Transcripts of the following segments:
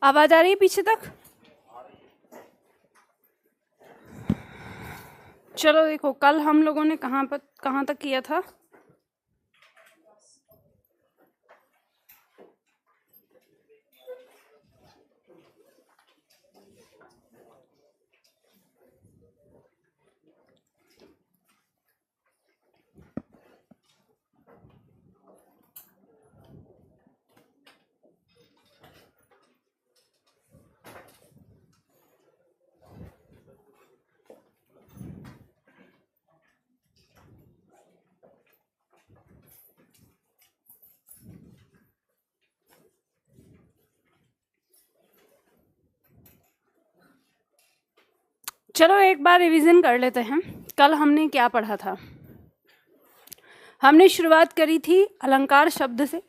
आवाज आ रही है पीछे तक? चलो देखो, कल हम लोगों ने कहाँ तक किया था? चलो एक बार रिवीजन कर लेते हैं। कल हमने क्या पढ़ा था? हमने शुरुआत करी थी अलंकार शब्द से।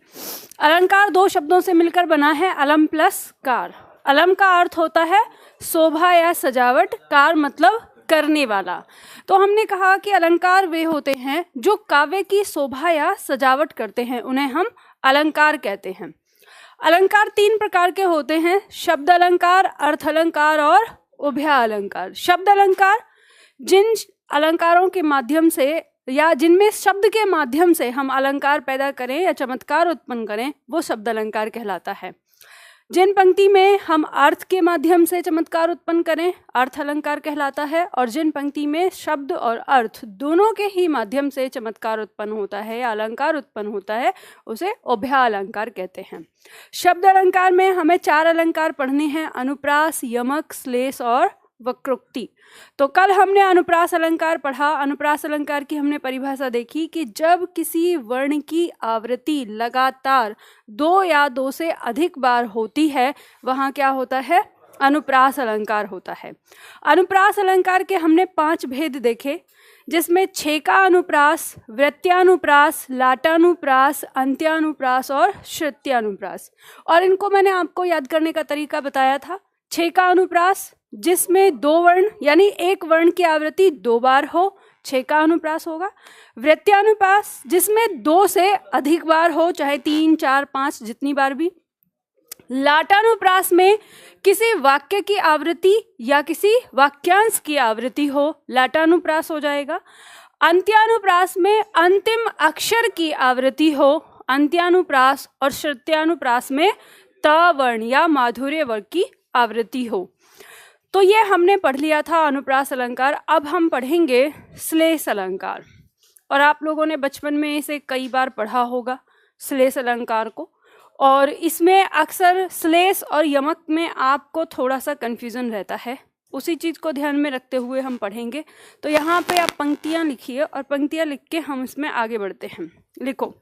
अलंकार दो शब्दों से मिलकर बना है, अलम प्लस कार। अलम का अर्थ होता है शोभा या सजावट, कार मतलब करने वाला। तो हमने कहा कि अलंकार वे होते हैं जो काव्य की शोभा या सजावट करते हैं, उन्हें हम अलंकार कहते हैं। अलंकार तीन प्रकार के होते हैं, शब्द अलंकार, अर्थ अलंकार और उभय अलंकार। शब्द अलंकार जिन अलंकारों के माध्यम से या जिनमें शब्द के माध्यम से हम अलंकार पैदा करें या चमत्कार उत्पन्न करें, वो शब्द अलंकार कहलाता है। जिन पंक्ति में हम अर्थ के माध्यम से चमत्कार उत्पन्न करें, अर्थ अलंकार कहलाता है। और जिन पंक्ति में शब्द और अर्थ दोनों के ही माध्यम से चमत्कार उत्पन्न होता है या अलंकार उत्पन्न होता है, उसे उभय अलंकार कहते हैं। शब्द अलंकार में हमें चार अलंकार पढ़ने हैं, अनुप्रास, यमक, श्लेष और वक्रोक्ति। तो कल हमने अनुप्रास अलंकार पढ़ा। अनुप्रास अलंकार की हमने परिभाषा देखी कि जब किसी वर्ण की आवृत्ति लगातार दो या दो से अधिक बार होती है, वहाँ क्या होता है? अनुप्रास अलंकार होता है। अनुप्रास अलंकार के हमने 5 भेद देखे, जिसमें छेका अनुप्रास, वृत्त्यानुप्रास, लाटानुप्रास, अंत्यानुप्रास और श्रुत्यानुप्रास। और इनको मैंने आपको याद करने का तरीका बताया था। छेका अनुप्रास जिसमें दो वर्ण यानी एक वर्ण की आवृत्ति 2 बार हो, छेका अनुप्रास होगा। वृत्त्यानुप्रास जिसमें 2 से अधिक बार हो, चाहे 3, 4, 5 जितनी बार भी। लाटानुप्रास में किसी वाक्य की आवृत्ति या किसी वाक्यांश की आवृत्ति हो, लाटानुप्रास हो जाएगा। अंत्यानुप्रास में अंतिम अक्षर की आवृत्ति हो, अंत्यानुप्रास। और श्रुत्यानुप्रास में त वर्ण या माधुर्य वर्ग की आवृत्ति हो। तो ये हमने पढ़ लिया था अनुप्रास अलंकार। अब हम पढ़ेंगे श्लेष अलंकार। और आप लोगों ने बचपन में इसे कई बार पढ़ा होगा, श्लेष अलंकार को। और इसमें अक्सर श्लेष और यमक में आपको थोड़ा सा कंफ्यूजन रहता है, उसी चीज़ को ध्यान में रखते हुए हम पढ़ेंगे। तो यहाँ पे आप पंक्तियाँ लिखिए और पंक्तियाँ लिख के हम इसमें आगे बढ़ते हैं। लिखो,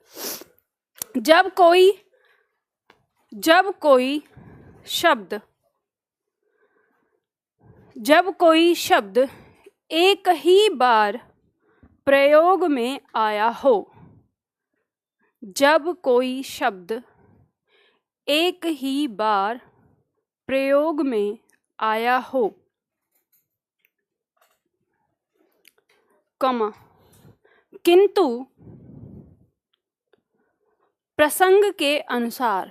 जब कोई शब्द एक ही बार प्रयोग में आया हो, जब कोई शब्द एक ही बार प्रयोग में आया हो, कमा, किंतु प्रसंग के अनुसार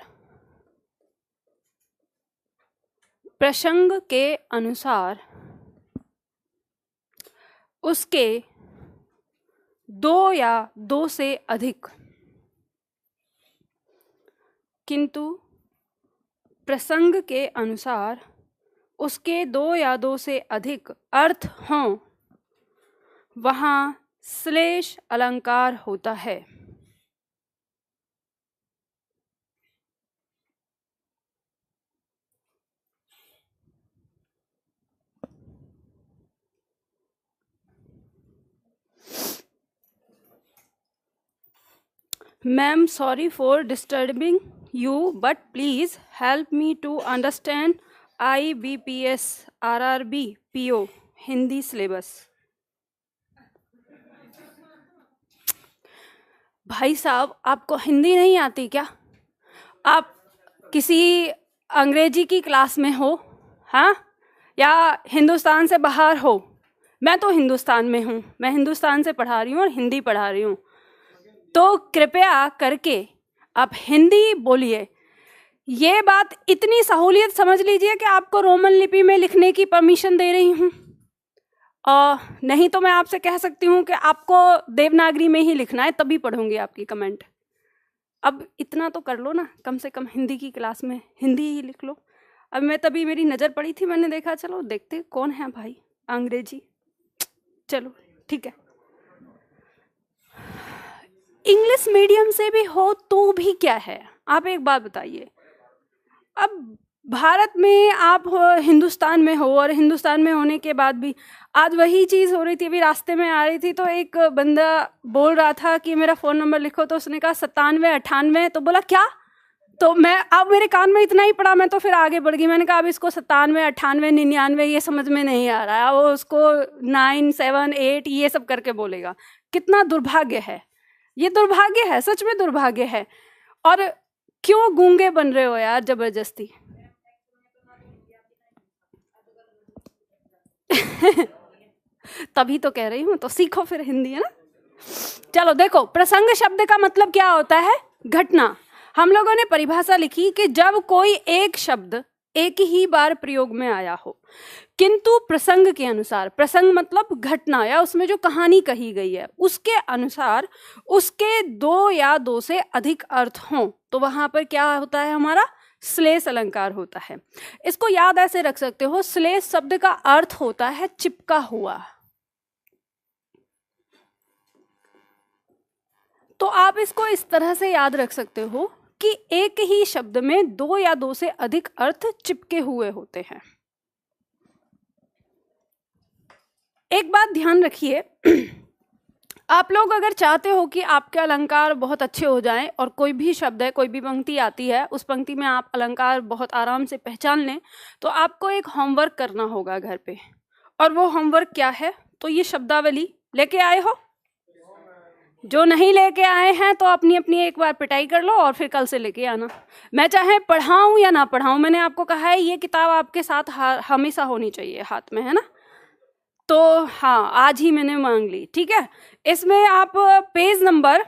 उसके 2 या 2 से अधिक, किंतु प्रसंग के अनुसार उसके 2 या 2 से अधिक अर्थ हों, वहाँ श्लेष अलंकार होता है। Ma'am, sorry for disturbing you, but please help me to understand IBPS RRB PO Hindi syllabus. भाई साहब, आपको हिंदी नहीं आती क्या? आप किसी अंग्रेजी की क्लास में हो, हाँ, या हिंदुस्तान से बाहर हो? मैं तो हिंदुस्तान में हूँ, मैं हिंदुस्तान से पढ़ा रही हूँ और हिंदी पढ़ा रही हूँ। तो कृपया करके आप हिंदी बोलिए। ये बात इतनी सहूलियत समझ लीजिए कि आपको रोमन लिपि में लिखने की परमिशन दे रही हूँ, और नहीं तो मैं आपसे कह सकती हूँ कि आपको देवनागरी में ही लिखना है, तभी पढ़ूंगी आपकी कमेंट। अब इतना तो कर लो ना, कम से कम हिंदी की क्लास में हिंदी ही लिख लो। अब मैं तभी मेरी नज़र पड़ी थी, मैंने देखा चलो देखते कौन है भाई अंग्रेजी, चलो ठीक है। इंग्लिश मीडियम से भी हो तो भी क्या है, आप एक बात बताइए, अब भारत में आप हिंदुस्तान में हो, और हिंदुस्तान में होने के बाद भी आज वही चीज़ हो रही थी। अभी रास्ते में आ रही थी तो एक बंदा बोल रहा था कि मेरा फ़ोन नंबर लिखो, तो उसने कहा 97 98, तो बोला क्या, तो मैं अब मेरे कान में इतना ही पड़ा, मैं तो फिर आगे बढ़ गई। मैंने कहा अब इसको 97 98 99 ये समझ में नहीं आ रहा है, वो उसको 9 7 8 ये सब करके बोलेगा। कितना दुर्भाग्य है, ये दुर्भाग्य है, सच में दुर्भाग्य है। और क्यों गूंगे बन रहे हो यार जबरदस्ती? तभी तो कह रही हूँ, तो सीखो फिर हिंदी, है ना। चलो देखो, प्रसंग शब्द का मतलब क्या होता है? घटना। हम लोगों ने परिभाषा लिखी कि जब कोई एक शब्द एक ही बार प्रयोग में आया हो, किंतु प्रसंग के अनुसार, प्रसंग मतलब घटना या उसमें जो कहानी कही गई है उसके अनुसार उसके दो या दो से अधिक अर्थ हों, तो वहां पर क्या होता है? हमारा श्लेष अलंकार होता है। इसको याद ऐसे रख सकते हो, श्लेष शब्द का अर्थ होता है चिपका हुआ। तो आप इसको इस तरह से याद रख सकते हो कि एक ही शब्द में दो या दो से अधिक अर्थ चिपके हुए होते हैं। एक बात ध्यान रखिए, आप लोग अगर चाहते हो कि आपके अलंकार बहुत अच्छे हो जाएं और कोई भी शब्द है, कोई भी पंक्ति आती है, उस पंक्ति में आप अलंकार बहुत आराम से पहचान लें, तो आपको एक होमवर्क करना होगा घर पे। और वो होमवर्क क्या है? तो ये शब्दावली लेके आए हो? जो नहीं लेके आए हैं तो अपनी अपनी एक बार पिटाई कर लो और फिर कल से लेके आना। मैं चाहे पढ़ाऊं या ना पढ़ाऊं, मैंने आपको कहा है ये किताब आपके साथ हमेशा होनी चाहिए हाथ में, है ना। तो हाँ, आज ही मैंने मांग ली, ठीक है। इसमें आप पेज नंबर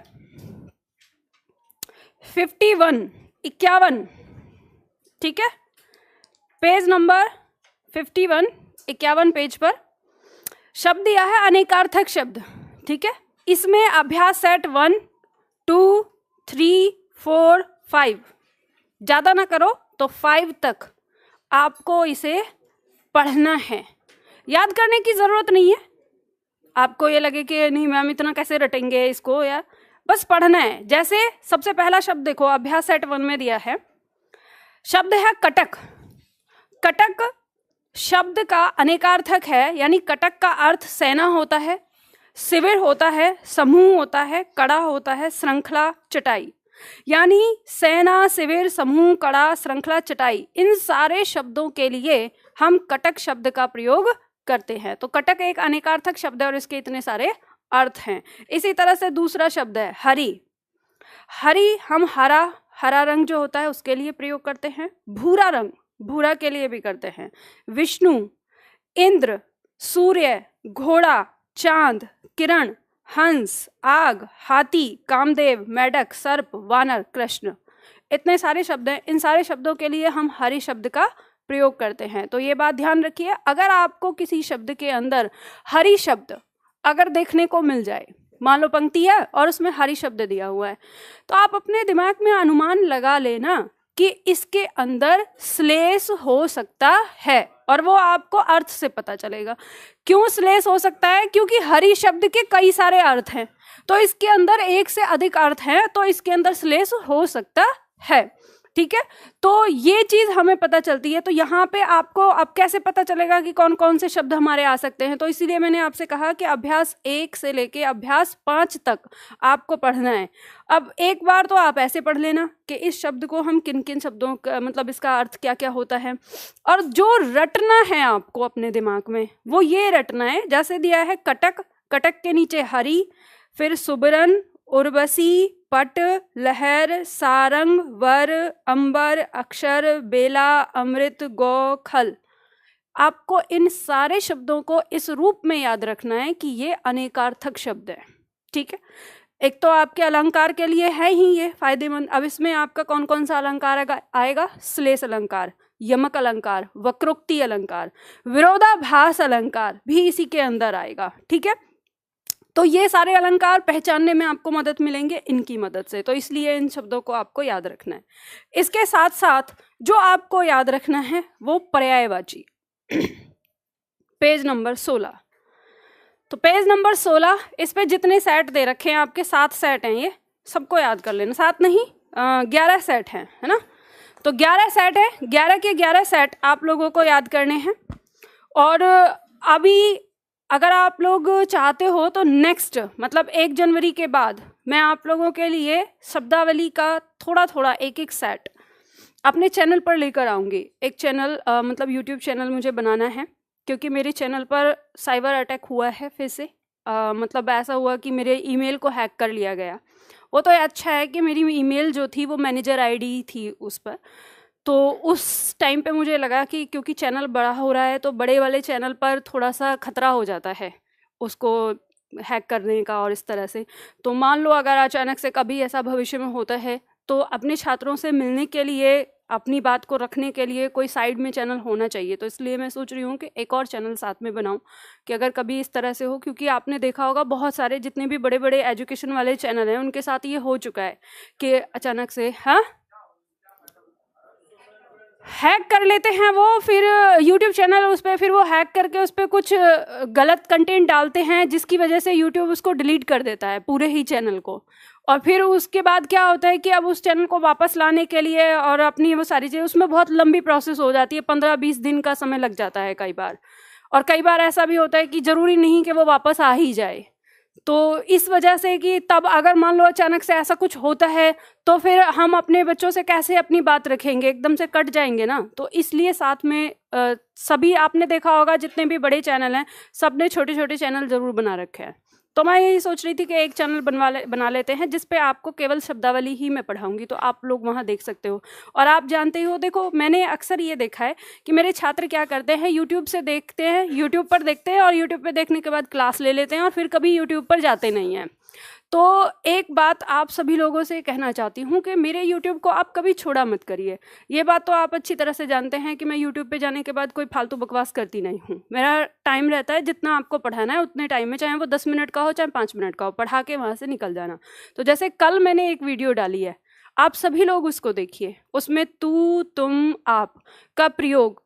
51 ठीक है, पेज नंबर 51 पेज पर शब्द दिया है अनेकार्थक शब्द, ठीक है। इसमें अभ्यास सेट 1 2 3 4 5, ज़्यादा ना करो तो 5 तक आपको इसे पढ़ना है। याद करने की ज़रूरत नहीं है, आपको ये लगे कि नहीं मैम इतना कैसे रटेंगे इसको, यार बस पढ़ना है। जैसे सबसे पहला शब्द देखो, अभ्यास सेट 1 में दिया है, शब्द है कटक। कटक शब्द का अनेकार्थक है, यानी कटक का अर्थ सेना होता है, शिविर होता है, समूह होता है, कड़ा होता है, श्रृंखला, चटाई। यानी सेना, शिविर, समूह, कड़ा, श्रृंखला, चटाई, इन सारे शब्दों के लिए हम कटक शब्द का प्रयोग करते हैं। तो कटक एक अनेकार्थक शब्द है और इसके इतने सारे अर्थ हैं। इसी तरह से दूसरा शब्द है हरि। हरि हम हरा रंग जो होता है उसके लिए प्रयोग करते हैं। भूरा रंग, भूरा के लिए भी करते हैं। विष्णु, इंद्र, सूर्य, घोड़ा, चांद, किरण, हंस, आग, हाथी, कामदेव, मेढक, सर्प, वानर, कृष्ण, इतने सारे शब्द हैं। इन सारे शब्दों के लिए हम हरि शब्द का प्रयोग करते हैं। तो ये बात ध्यान रखिए, अगर आपको किसी शब्द के अंदर हरि शब्द अगर देखने को मिल जाए, मान लो पंक्ति है और उसमें हरि शब्द दिया हुआ है, तो आप अपने दिमाग में अनुमान लगा लेना कि इसके अंदर श्लेष हो सकता है, और वो आपको अर्थ से पता चलेगा। क्यों श्लेष हो सकता है? क्योंकि हरि शब्द के कई सारे अर्थ हैं, तो इसके अंदर एक से अधिक अर्थ हैं, तो इसके अंदर श्लेष हो सकता है, ठीक है। तो ये चीज हमें पता चलती है। तो यहाँ पे आपको अब कैसे पता चलेगा कि कौन कौन से शब्द हमारे आ सकते हैं? तो इसीलिए मैंने आपसे कहा कि अभ्यास 1 से लेके अभ्यास 5 तक आपको पढ़ना है। अब एक बार तो आप ऐसे पढ़ लेना कि इस शब्द को हम किन किन शब्दों का मतलब इसका अर्थ क्या क्या होता है, और जो रटना है आपको अपने दिमाग में वो ये रटना है, जैसे दिया है कटक, कटक के नीचे हरि, फिर सुबरन, उर्वशी, पट, लहर, सारंग, वर, अंबर, अक्षर, बेला, अमृत, गौ, खल। आपको इन सारे शब्दों को इस रूप में याद रखना है कि ये अनेकार्थक शब्द है, ठीक है। एक तो आपके अलंकार के लिए है ही ये फायदेमंद। अब इसमें आपका कौन कौन सा अलंकार आएगा? श्लेष अलंकार, यमक अलंकार, वक्रोक्ति अलंकार, विरोधाभास अलंकार भी इसी के अंदर आएगा। ठीक है, तो ये सारे अलंकार पहचानने में आपको मदद मिलेंगे इनकी मदद से, तो इसलिए इन शब्दों को आपको याद रखना है। इसके साथ साथ जो आपको याद रखना है वो पर्यायवाची। Page number 16। तो पेज नंबर 16, इस पे जितने सेट दे रखे हैं आपके 7 सेट हैं, ये सबको याद कर लेना। 7 नहीं 11 सेट हैं, है ना। तो 11 सेट है, 11 के 11 सेट आप लोगों को याद करने हैं। और अभी अगर आप लोग चाहते हो तो नेक्स्ट मतलब 1 जनवरी के बाद मैं आप लोगों के लिए शब्दावली का थोड़ा थोड़ा एक एक सेट अपने चैनल पर लेकर आऊँगी। एक चैनल मतलब यूट्यूब चैनल मुझे बनाना है, क्योंकि मेरे चैनल पर साइबर अटैक हुआ है फिर से। मतलब ऐसा हुआ कि मेरे ईमेल को हैक कर लिया गया। वो तो अच्छा है कि मेरी ईमेल जो थी वो मैनेजर आईडी थी उस पर। तो उस टाइम पे मुझे लगा कि क्योंकि चैनल बड़ा हो रहा है तो बड़े वाले चैनल पर थोड़ा सा खतरा हो जाता है उसको हैक करने का और इस तरह से। तो मान लो अगर अचानक से कभी ऐसा भविष्य में होता है तो अपने छात्रों से मिलने के लिए, अपनी बात को रखने के लिए कोई साइड में चैनल होना चाहिए। तो इसलिए मैं सोच रही हूँ कि एक और चैनल साथ में बनाऊँ कि अगर कभी इस तरह से हो, क्योंकि आपने देखा होगा बहुत सारे जितने भी बड़े बड़े एजुकेशन वाले चैनल हैं उनके साथ ये हो चुका है कि अचानक से हैक कर लेते हैं वो, फिर यूट्यूब चैनल उस पर फिर वो हैक करके उस पर कुछ गलत कंटेंट डालते हैं जिसकी वजह से यूट्यूब उसको डिलीट कर देता है पूरे ही चैनल को। और फिर उसके बाद क्या होता है कि अब उस चैनल को वापस लाने के लिए और अपनी वो सारी चीज़ें, उसमें बहुत लंबी प्रोसेस हो जाती है, 15-20 दिन का समय लग जाता है कई बार। और कई बार ऐसा भी होता है कि ज़रूरी नहीं कि वो वापस आ ही जाए। तो इस वजह से कि तब अगर मान लो अचानक से ऐसा कुछ होता है तो फिर हम अपने बच्चों से कैसे अपनी बात रखेंगे, एकदम से कट जाएंगे ना। तो इसलिए साथ में सभी आपने देखा होगा जितने भी बड़े चैनल हैं सब ने छोटे छोटे चैनल ज़रूर बना रखे हैं। तो मैं यही सोच रही थी कि एक चैनल बना लेते हैं जिस पे आपको केवल शब्दावली ही मैं पढ़ाऊंगी, तो आप लोग वहाँ देख सकते हो। और आप जानते हो, देखो मैंने अक्सर ये देखा है कि मेरे छात्र क्या करते हैं, यूट्यूब से देखते हैं, यूट्यूब पर देखते हैं और यूट्यूब पे देखने के बाद क्लास ले लेते हैं और फिर कभी यूट्यूब पर जाते नहीं हैं। तो एक बात आप सभी लोगों से कहना चाहती हूँ कि मेरे YouTube को आप कभी छोड़ा मत करिए। ये बात तो आप अच्छी तरह से जानते हैं कि मैं YouTube पे जाने के बाद कोई फालतू बकवास करती नहीं हूँ। मेरा टाइम रहता है, जितना आपको पढ़ाना है उतने टाइम में, चाहे वो 10 मिनट का हो चाहे 5 मिनट का हो, पढ़ा के वहाँ से निकल जाना। तो जैसे कल मैंने एक वीडियो डाली है, आप सभी लोग उसको देखिए। उसमें तू, तुम, आप का प्रयोग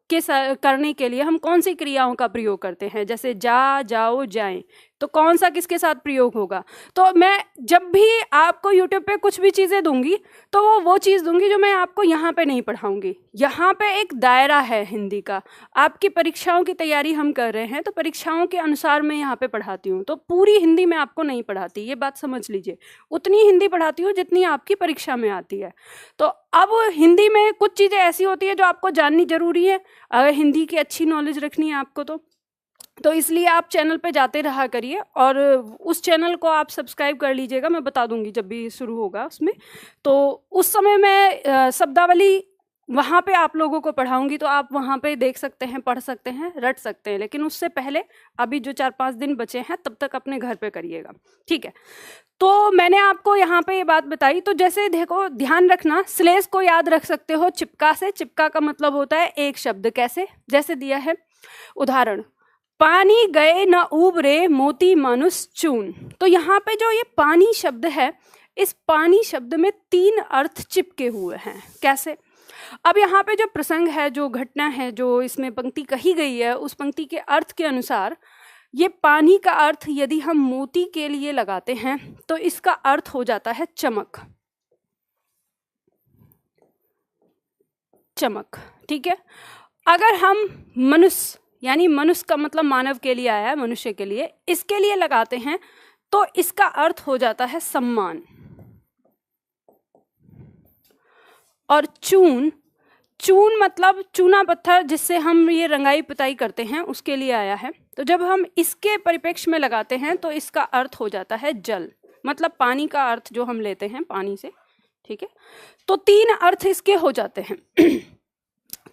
करने के लिए हम कौन सी क्रियाओं का प्रयोग करते हैं, जैसे जा, जाओ, जाएं, तो कौन सा किसके साथ प्रयोग होगा। तो मैं जब भी आपको यूट्यूब पे कुछ भी चीज़ें दूंगी तो वो चीज़ दूंगी जो मैं आपको यहाँ पे नहीं पढ़ाऊंगी। यहाँ पे एक दायरा है हिंदी का, आपकी परीक्षाओं की तैयारी हम कर रहे हैं तो परीक्षाओं के अनुसार मैं यहाँ पे पढ़ाती हूँ। तो पूरी हिंदी मैं आपको नहीं पढ़ाती, ये बात समझ लीजिए। उतनी हिंदी पढ़ाती हूँ जितनी आपकी परीक्षा में आती है। तो अब हिंदी में कुछ चीज़ें ऐसी होती है जो आपको जाननी जरूरी है अगर हिंदी की अच्छी नॉलेज रखनी है आपको। तो इसलिए आप चैनल पे जाते रहा करिए और उस चैनल को आप सब्सक्राइब कर लीजिएगा, मैं बता दूंगी जब भी शुरू होगा उसमें। तो उस समय मैं शब्दावली वहाँ पे आप लोगों को पढ़ाऊंगी, तो आप वहाँ पे देख सकते हैं, पढ़ सकते हैं, रट सकते हैं। लेकिन उससे पहले अभी जो 4-5 दिन बचे हैं तब तक अपने घर पे करिएगा, ठीक है। तो मैंने आपको यहाँ पे ये बात बताई। तो जैसे देखो, ध्यान रखना, श्लेष को याद रख सकते हो चिपका से। चिपका का मतलब होता है एक शब्द। कैसे? जैसे दिया है उदाहरण, पानी गए न उबरे मोती मानुष चून। तो यहाँ पे जो ये पानी शब्द है, इस पानी शब्द में 3 अर्थ चिपके हुए हैं। कैसे? अब यहाँ पे जो प्रसंग है, जो घटना है, जो इसमें पंक्ति कही गई है, उस पंक्ति के अर्थ के अनुसार ये पानी का अर्थ यदि हम मोती के लिए लगाते हैं तो इसका अर्थ हो जाता है चमक। चमक, ठीक है। अगर हम मनुष्य, यानी मनुष्य का मतलब मानव के लिए आया है, मनुष्य के लिए, इसके लिए लगाते हैं तो इसका अर्थ हो जाता है सम्मान। और चून, चून मतलब चूना पत्थर जिससे हम ये रंगाई पुताई करते हैं, उसके लिए आया है। तो जब हम इसके परिप्रेक्ष्य में लगाते हैं तो इसका अर्थ हो जाता है जल, मतलब पानी का अर्थ जो हम लेते हैं पानी से, ठीक है। तो 3 अर्थ इसके हो जाते हैं।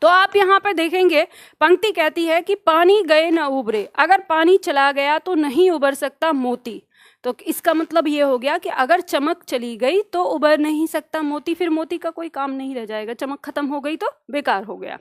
तो आप यहाँ पर देखेंगे पंक्ति कहती है कि पानी गए न उबरे, अगर पानी चला गया तो नहीं उबर सकता मोती। तो इसका मतलब ये हो गया कि अगर चमक चली गई तो उबर नहीं सकता मोती, फिर मोती का कोई काम नहीं रह जाएगा, चमक खत्म हो गई तो बेकार हो गया।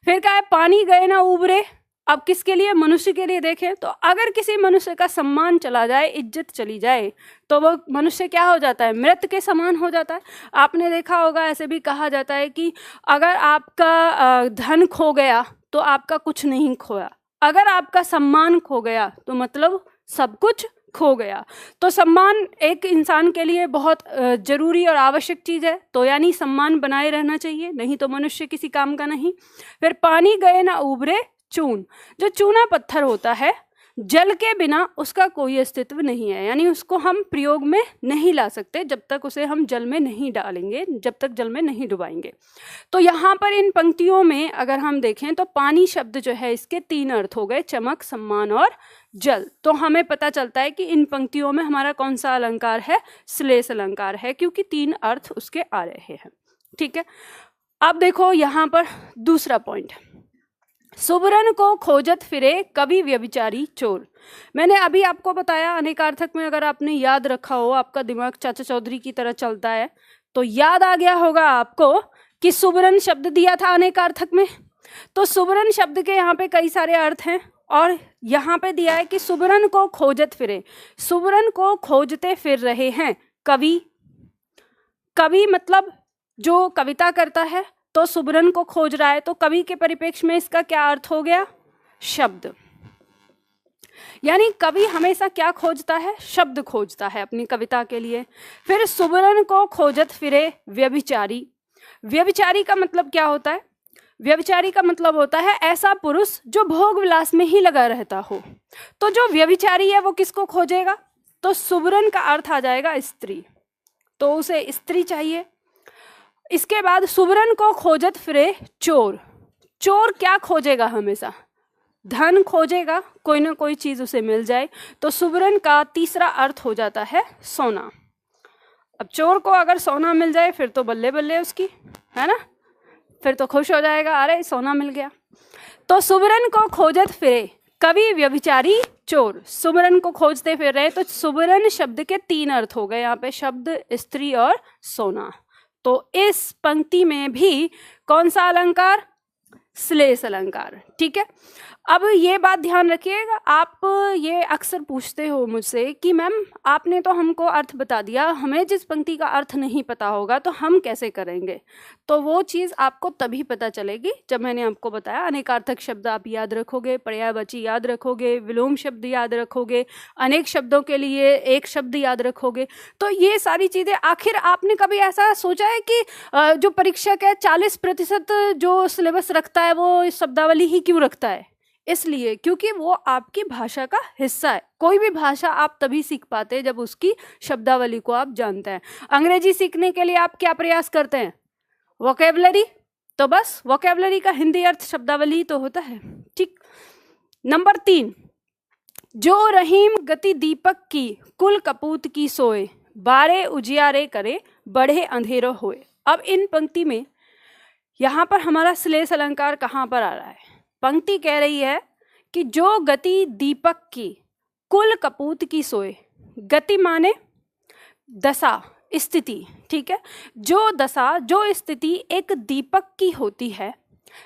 फिर क्या है, पानी गए ना उबरे, अब किसके लिए, मनुष्य के लिए। देखें तो अगर किसी मनुष्य का सम्मान चला जाए, इज्जत चली जाए, तो वो मनुष्य क्या हो जाता है, मृत के समान हो जाता है। आपने देखा होगा, ऐसे भी कहा जाता है कि अगर आपका धन खो गया तो आपका कुछ नहीं खोया, अगर आपका सम्मान खो गया तो मतलब सब कुछ खो गया। तो सम्मान एक इंसान के लिए बहुत जरूरी और आवश्यक चीज है, तो यानी सम्मान बनाए रहना चाहिए, नहीं तो मनुष्य किसी काम का नहीं। फिर पानी गए ना उबरे चून, जो चूना पत्थर होता है, जल के बिना उसका कोई अस्तित्व नहीं है, यानी उसको हम प्रयोग में नहीं ला सकते जब तक उसे हम जल में नहीं डालेंगे, जब तक जल में नहीं डुबाएंगे। तो यहाँ पर इन पंक्तियों में अगर हम देखें तो पानी शब्द जो है इसके 3 अर्थ हो गए, चमक, सम्मान और जल। तो हमें पता चलता है कि इन पंक्तियों में हमारा कौन सा अलंकार है, श्लेष अलंकार है, क्योंकि 3 अर्थ उसके आ रहे हैं। ठीक है, अब देखो यहाँ पर दूसरा पॉइंट, सुबरन को खोजत फिरे कवि व्यभिचारी चोर। मैंने अभी आपको बताया अनेकार्थक में, अगर आपने याद रखा हो, आपका दिमाग चाचा चौधरी की तरह चलता है, तो याद आ गया होगा आपको कि सुबरन शब्द दिया था अनेकार्थक में। तो सुबरन शब्द के यहाँ पे कई सारे अर्थ हैं, और यहाँ पे दिया है कि सुबरन को खोजत फिरे, सुबरन को खोजते फिर रहे हैं कवि। कवि मतलब जो कविता करता है, तो सुबरन को खोज रहा है, तो कवि के परिप्रेक्ष्य में इसका क्या अर्थ हो गया, शब्द। यानी कवि हमेशा क्या खोजता है, शब्द खोजता है अपनी कविता के लिए। फिर सुबरन को खोजत फिरे व्यभिचारी, व्यभिचारी का मतलब क्या होता है, व्यभिचारी का मतलब होता है ऐसा पुरुष जो भोग विलास में ही लगा रहता हो। तो जो व्यभिचारी है वो किसको खोजेगा, तो सुबरन का अर्थ आ जाएगा स्त्री, तो उसे स्त्री चाहिए। इसके बाद सुबरन को खोजत फिरे चोर, चोर क्या खोजेगा, हमेशा धन खोजेगा, कोई ना कोई चीज उसे मिल जाए। तो सुबरन का तीसरा अर्थ हो जाता है सोना। अब चोर को अगर सोना मिल जाए फिर तो बल्ले बल्ले उसकी, है ना, फिर तो खुश हो जाएगा, अरे सोना मिल गया। तो सुबरन को खोजत फिरे कवि व्यभिचारी चोर, सुबरन को खोजते फिर रहे। तो सुबरन शब्द के 3 अर्थ हो गए यहाँ पे, शब्द, स्त्री और सोना। तो इस पंक्ति में भी कौन सा अलंकार, श्लेष अलंकार। ठीक है, अब ये बात ध्यान रखिएगा, आप ये अक्सर पूछते हो मुझसे कि मैम आपने तो हमको अर्थ बता दिया, हमें जिस पंक्ति का अर्थ नहीं पता होगा तो हम कैसे करेंगे। तो वो चीज़ आपको तभी पता चलेगी जब मैंने आपको बताया अनेकार्थक शब्द आप याद रखोगे, पर्यायवाची याद रखोगे, विलोम शब्द याद रखोगे, अनेक शब्दों के लिए एक शब्द याद रखोगे। तो ये सारी चीज़ें, आखिर आपने कभी ऐसा सोचा है कि जो परीक्षक है 40% जो सिलेबस रखता है वो शब्दावली ही क्यों रखता है, इसलिए क्योंकि वो आपकी भाषा का हिस्सा है। कोई भी भाषा आप तभी सीख पाते हैं जब उसकी शब्दावली को आप जानते हैं। अंग्रेजी सीखने के लिए आप क्या प्रयास करते हैं, वोकेबलरी, तो बस वोकेबलरी का हिंदी अर्थ शब्दावली तो होता है। ठीक, नंबर 3, जो रहीम गति दीपक की कुल कपूत की सोए, बारे उजियारे करे बढ़े अंधेरो होए। अब इन पंक्ति में यहाँ पर हमारा श्लेष अलंकार कहाँ पर आ रहा है, पंक्ति कह रही है कि जो गति दीपक की कुल कपूत की सोए, गति माने दशा, स्थिति। ठीक है, जो दशा, जो स्थिति एक दीपक की होती है,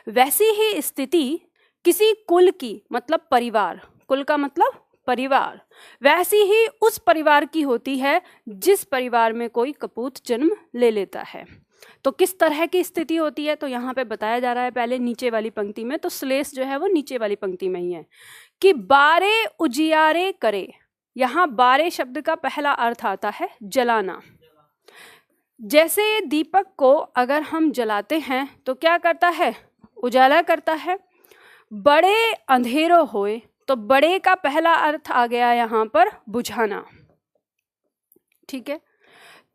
वैसी ही स्थिति किसी कुल की, मतलब परिवार, कुल का मतलब परिवार, वैसी ही उस परिवार की होती है जिस परिवार में कोई कपूत जन्म ले लेता है। तो किस तरह की स्थिति होती है, तो यहाँ पे बताया जा रहा है पहले नीचे वाली पंक्ति में, तो श्लेष जो है वो नीचे वाली पंक्ति में ही है कि बारे उजियारे करे। यहाँ बारे शब्द का पहला अर्थ आता है जलाना। जैसे दीपक को अगर हम जलाते हैं तो क्या करता है, उजाला करता है। बड़े अंधेरो होए, तो बड़े का पहला अर्थ आ गया यहाँ पर बुझाना। ठीक है,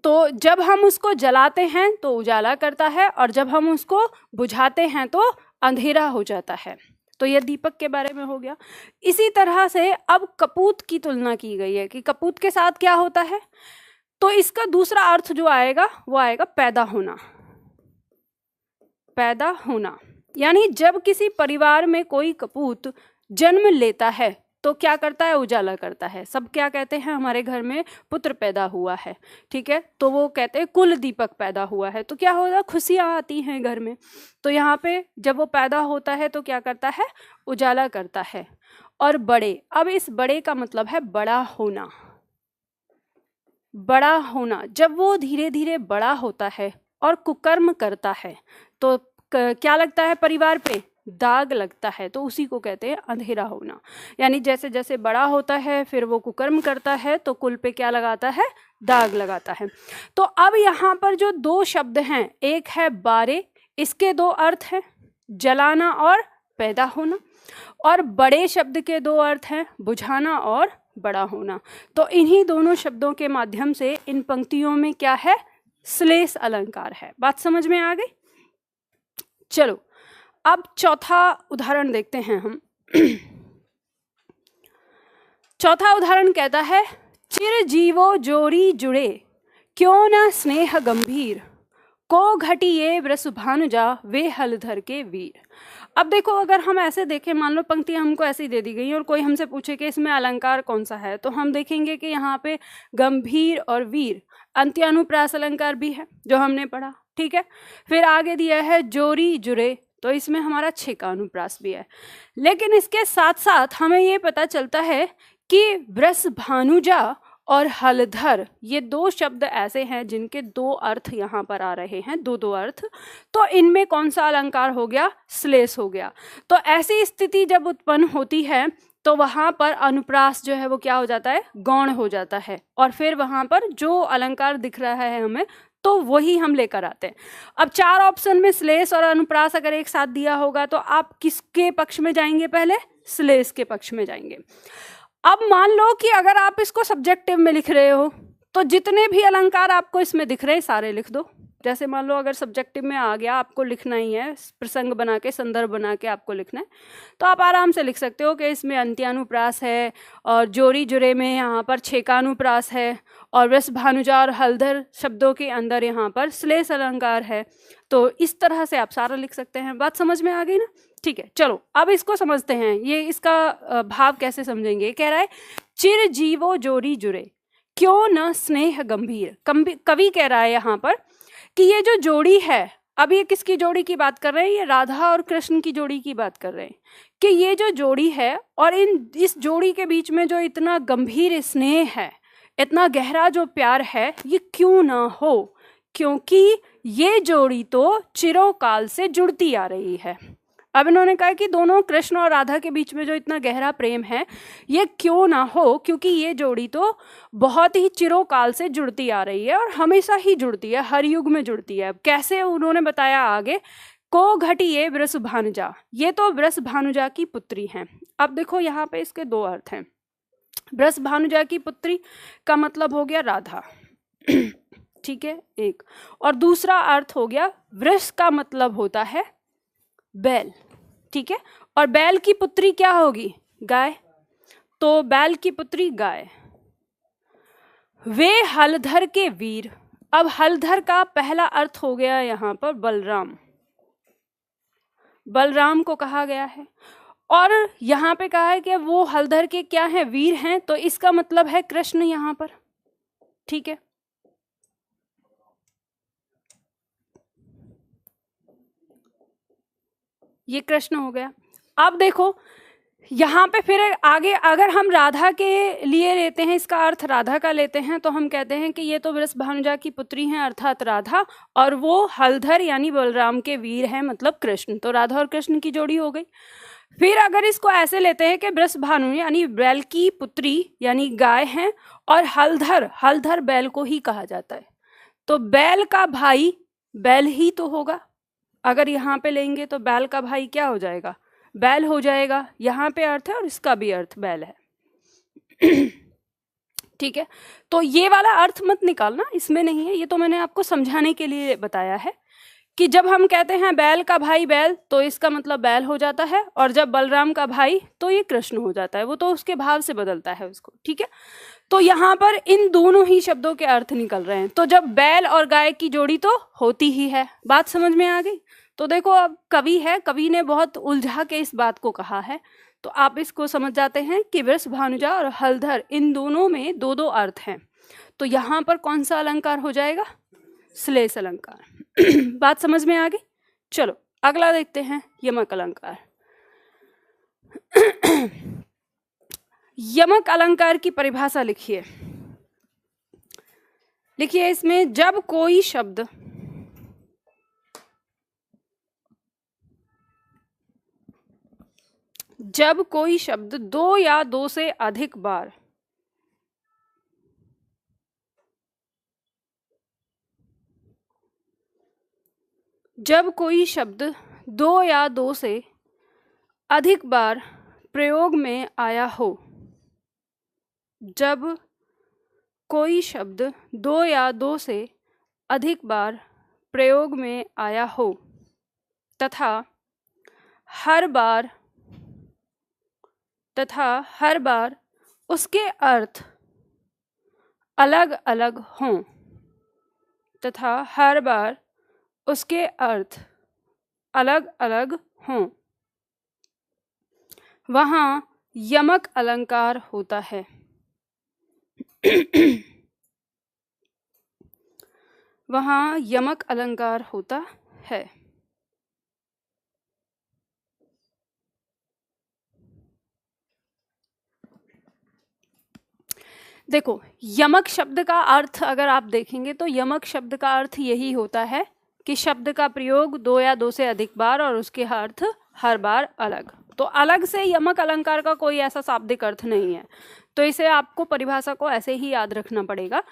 तो जब हम उसको जलाते हैं तो उजाला करता है, और जब हम उसको बुझाते हैं तो अंधेरा हो जाता है। तो यह दीपक के बारे में हो गया। इसी तरह से अब कपूत की तुलना की गई है कि कपूत के साथ क्या होता है, तो इसका दूसरा अर्थ जो आएगा वो आएगा पैदा होना, पैदा होना। यानी जब किसी परिवार में कोई कपूत जन्म लेता है तो क्या करता है, उजाला करता है। सब क्या कहते हैं, हमारे घर में पुत्र पैदा हुआ है, ठीक है, तो वो कहते हैं कुल दीपक पैदा हुआ है, तो क्या होगा, खुशियाँ आती हैं घर में। तो यहाँ पे जब वो पैदा होता है तो क्या करता है, उजाला करता है। और बड़े, अब इस बड़े का मतलब है बड़ा होना। बड़ा होना, जब वो धीरे धीरे बड़ा होता है और कुकर्म करता है तो क्या लगता है परिवार पे, दाग लगता है, तो उसी को कहते हैं अंधेरा होना। यानी जैसे जैसे बड़ा होता है फिर वो कुकर्म करता है तो कुल पे क्या लगाता है, दाग लगाता है। तो अब यहाँ पर जो दो शब्द हैं, एक है बारे, इसके दो अर्थ हैं, जलाना और पैदा होना, और बड़े शब्द के दो अर्थ हैं, बुझाना और बड़ा होना। तो इन्हीं दोनों शब्दों के माध्यम से इन पंक्तियों में क्या है, श्लेष अलंकार है। बात समझ में आ गई। चलो अब चौथा उदाहरण देखते हैं हम। चौथा उदाहरण कहता है, चिर जीवो जोरी जुड़े, क्यों न स्नेह गंभीर, को घटिए वृष भानुजा, वे हलधर के वीर। अब देखो, अगर हम ऐसे देखें, मान लो पंक्तियां हमको ऐसी दे दी गई और कोई हमसे पूछे कि इसमें अलंकार कौन सा है, तो हम देखेंगे कि यहाँ पे गंभीर और वीर अंत्यानुप्रास अलंकार भी है जो हमने पढ़ा, ठीक है। फिर आगे दिया है जोरी जुरे, तो इसमें हमारा छे का अनुप्रास भी है। लेकिन इसके साथ साथ हमें ये पता चलता है कि वृष भानुजा और हलधर, ये दो शब्द ऐसे हैं जिनके दो अर्थ यहाँ पर आ रहे हैं, दो अर्थ। तो इनमें कौन सा अलंकार हो गया, श्लेष हो गया। तो ऐसी स्थिति जब उत्पन्न होती है तो वहाँ पर अनुप्रास जो है वो क्या हो जाता है, गौण हो जाता है, और फिर वहाँ पर जो अलंकार दिख रहा है हमें तो वही हम लेकर आते हैं। अब चार ऑप्शन में श्लेष और अनुप्रास अगर एक साथ दिया होगा तो आप किसके पक्ष में जाएंगे, पहले श्लेष के पक्ष में जाएंगे। अब मान लो कि अगर आप इसको सब्जेक्टिव में लिख रहे हो तो जितने भी अलंकार आपको इसमें दिख रहे हैं सारे लिख दो। जैसे मान लो अगर सब्जेक्टिव में आ गया, आपको लिखना ही है, प्रसंग बना के, संदर्भ बना के आपको लिखना है, तो आप आराम से लिख सकते हो कि इसमें अंत्यानुप्रास है, और जोरी जुरे में यहाँ पर छेकानुप्रास है, और वृष भानुजा और हलधर शब्दों के अंदर यहाँ पर श्लेष अलंकार है। तो इस तरह से आप सारा लिख सकते हैं। बात समझ में आ गई ना, ठीक है। चलो अब इसको समझते हैं, ये इसका भाव कैसे समझेंगे। कह रहा है, चिर जीवो जोरी जुरे, क्यों न स्नेह गंभीर। कवि कह रहा है यहाँ पर कि ये जो जोड़ी है, अब ये किसकी जोड़ी की बात कर रहे हैं, ये राधा और कृष्ण की जोड़ी की बात कर रहे हैं, कि ये जो जोड़ी है और इस जोड़ी के बीच में जो इतना गंभीर स्नेह है, इतना गहरा जो प्यार है, ये क्यों ना हो, क्योंकि ये जोड़ी तो चिरोकाल से जुड़ती आ रही है। अब इन्होंने कहा कि दोनों कृष्ण और राधा के बीच में जो इतना गहरा प्रेम है ये क्यों ना हो, क्योंकि ये जोड़ी तो बहुत ही चिरोकाल से जुड़ती आ रही है और हमेशा ही जुड़ती है, हर युग में जुड़ती है। अब कैसे, उन्होंने बताया आगे, को घटिए वृष भानुजा, ये तो वृष भानुजा की पुत्री हैं। अब देखो यहाँ पे इसके दो अर्थ हैं। वृष भानुजा की पुत्री का मतलब हो गया राधा, ठीक है, एक, और दूसरा अर्थ हो गया वृष का मतलब होता है बैल, ठीक है, और बैल की पुत्री क्या होगी, गाय, तो बैल की पुत्री गाय। वे हलधर के वीर। अब हलधर का पहला अर्थ हो गया यहाँ पर बलराम, बलराम को कहा गया है, और यहाँ पे कहा है कि वो हलधर के क्या हैं, वीर हैं, तो इसका मतलब है कृष्ण यहाँ पर, ठीक है। ये कृष्ण हो गया। अब देखो यहाँ पे फिर आगे अगर हम राधा के लिए लेते हैं, इसका अर्थ राधा का लेते हैं, तो हम कहते हैं कि ये तो वृष भानुजा की पुत्री हैं अर्थात राधा, और वो हलधर यानी बलराम के वीर हैं मतलब कृष्ण, तो राधा और कृष्ण की जोड़ी हो गई। फिर अगर इसको ऐसे लेते हैं कि वृष भानु यानी बैल की पुत्री यानी गाय हैं, और हलधर, हलधर बैल को ही कहा जाता है, तो बैल का भाई बैल ही तो होगा। अगर यहाँ पे लेंगे तो बैल का भाई क्या हो जाएगा, बैल हो जाएगा। यहाँ पे अर्थ है और इसका भी अर्थ बैल है, ठीक है। तो ये वाला अर्थ मत निकालना, इसमें नहीं है, ये तो मैंने आपको समझाने के लिए बताया है कि जब हम कहते हैं बैल का भाई बैल तो इसका मतलब बैल हो जाता है, और जब बलराम का भाई तो ये कृष्ण हो जाता है, वो तो उसके भाव से बदलता है उसको, ठीक है। तो यहाँ पर इन दोनों ही शब्दों के अर्थ निकल रहे हैं। तो जब बैल और गाय की जोड़ी तो होती ही है, बात समझ में आ गई। तो देखो अब कवि है, कवि ने बहुत उलझा के इस बात को कहा है, तो आप इसको समझ जाते हैं कि वृष भानुजा और हलधर इन दोनों में दो दो अर्थ हैं। तो यहाँ पर कौन सा अलंकार हो जाएगा? श्लेष अलंकार। बात समझ में आ गई? चलो अगला देखते हैं, यमक अलंकार। यमक अलंकार की परिभाषा लिखिए। लिखिए इसमें, जब कोई शब्द दो या दो से अधिक बार प्रयोग में आया हो, जब कोई शब्द दो या दो से अधिक बार प्रयोग में आया हो तथा हर बार उसके अर्थ अलग अलग हों, वहाँ यमक अलंकार होता है। वहाँ यमक अलंकार होता है। देखो यमक शब्द का अर्थ अगर आप देखेंगे तो यमक शब्द का अर्थ यही होता है कि शब्द का प्रयोग दो या दो से अधिक बार और उसके अर्थ हर बार अलग। तो अलग से यमक अलंकार का कोई ऐसा शाब्दिक अर्थ नहीं है। तो इसे आपको परिभाषा को ऐसे ही याद रखना पड़ेगा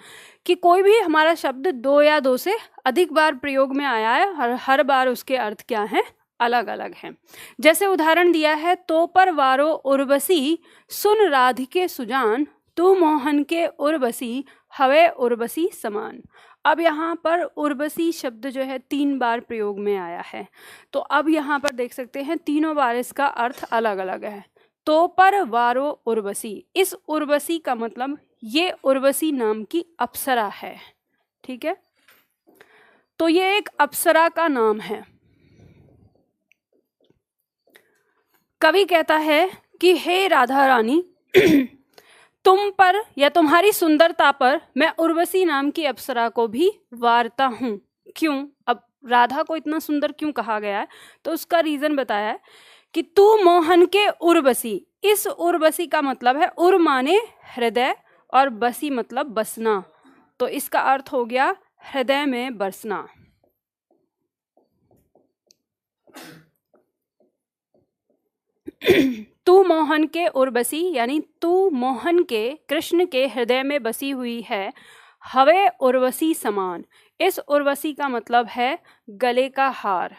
कि कोई भी हमारा शब्द दो या दो से अधिक बार प्रयोग में आया है और हर बार उसके अर्थ क्या हैं? अलग अलग हैं। जैसे उदाहरण दिया है, तो पर वारो उर्वशी सुन राधिके सुजान, तू मोहन के उर्वशी हवे उर्वशी समान। अब यहाँ पर उर्वशी शब्द जो है 3 बार प्रयोग में आया है। तो अब यहाँ पर देख सकते हैं तीनों बार इसका अर्थ अलग अलग है। तो पर वारो उर्वशी, इस उर्वशी का मतलब ये उर्वशी नाम की अप्सरा है। ठीक है, तो ये एक अप्सरा का नाम है। कवि कहता है कि हे राधा रानी, तुम पर या तुम्हारी सुंदरता पर मैं उर्वशी नाम की अप्सरा को भी वारता हूँ। क्यों? अब राधा को इतना सुंदर क्यों कहा गया है? तो उसका रीजन बताया है कि तू मोहन के उर्वशी। इस उर्वशी का मतलब है, उर माने हृदय और बसी मतलब बसना। तो इसका अर्थ हो गया हृदय में बसना। तू मोहन के उर्वशी यानी तू मोहन के, कृष्ण के हृदय में बसी हुई है। हवे उर्वशी समान, इस उर्वशी का मतलब है गले का हार।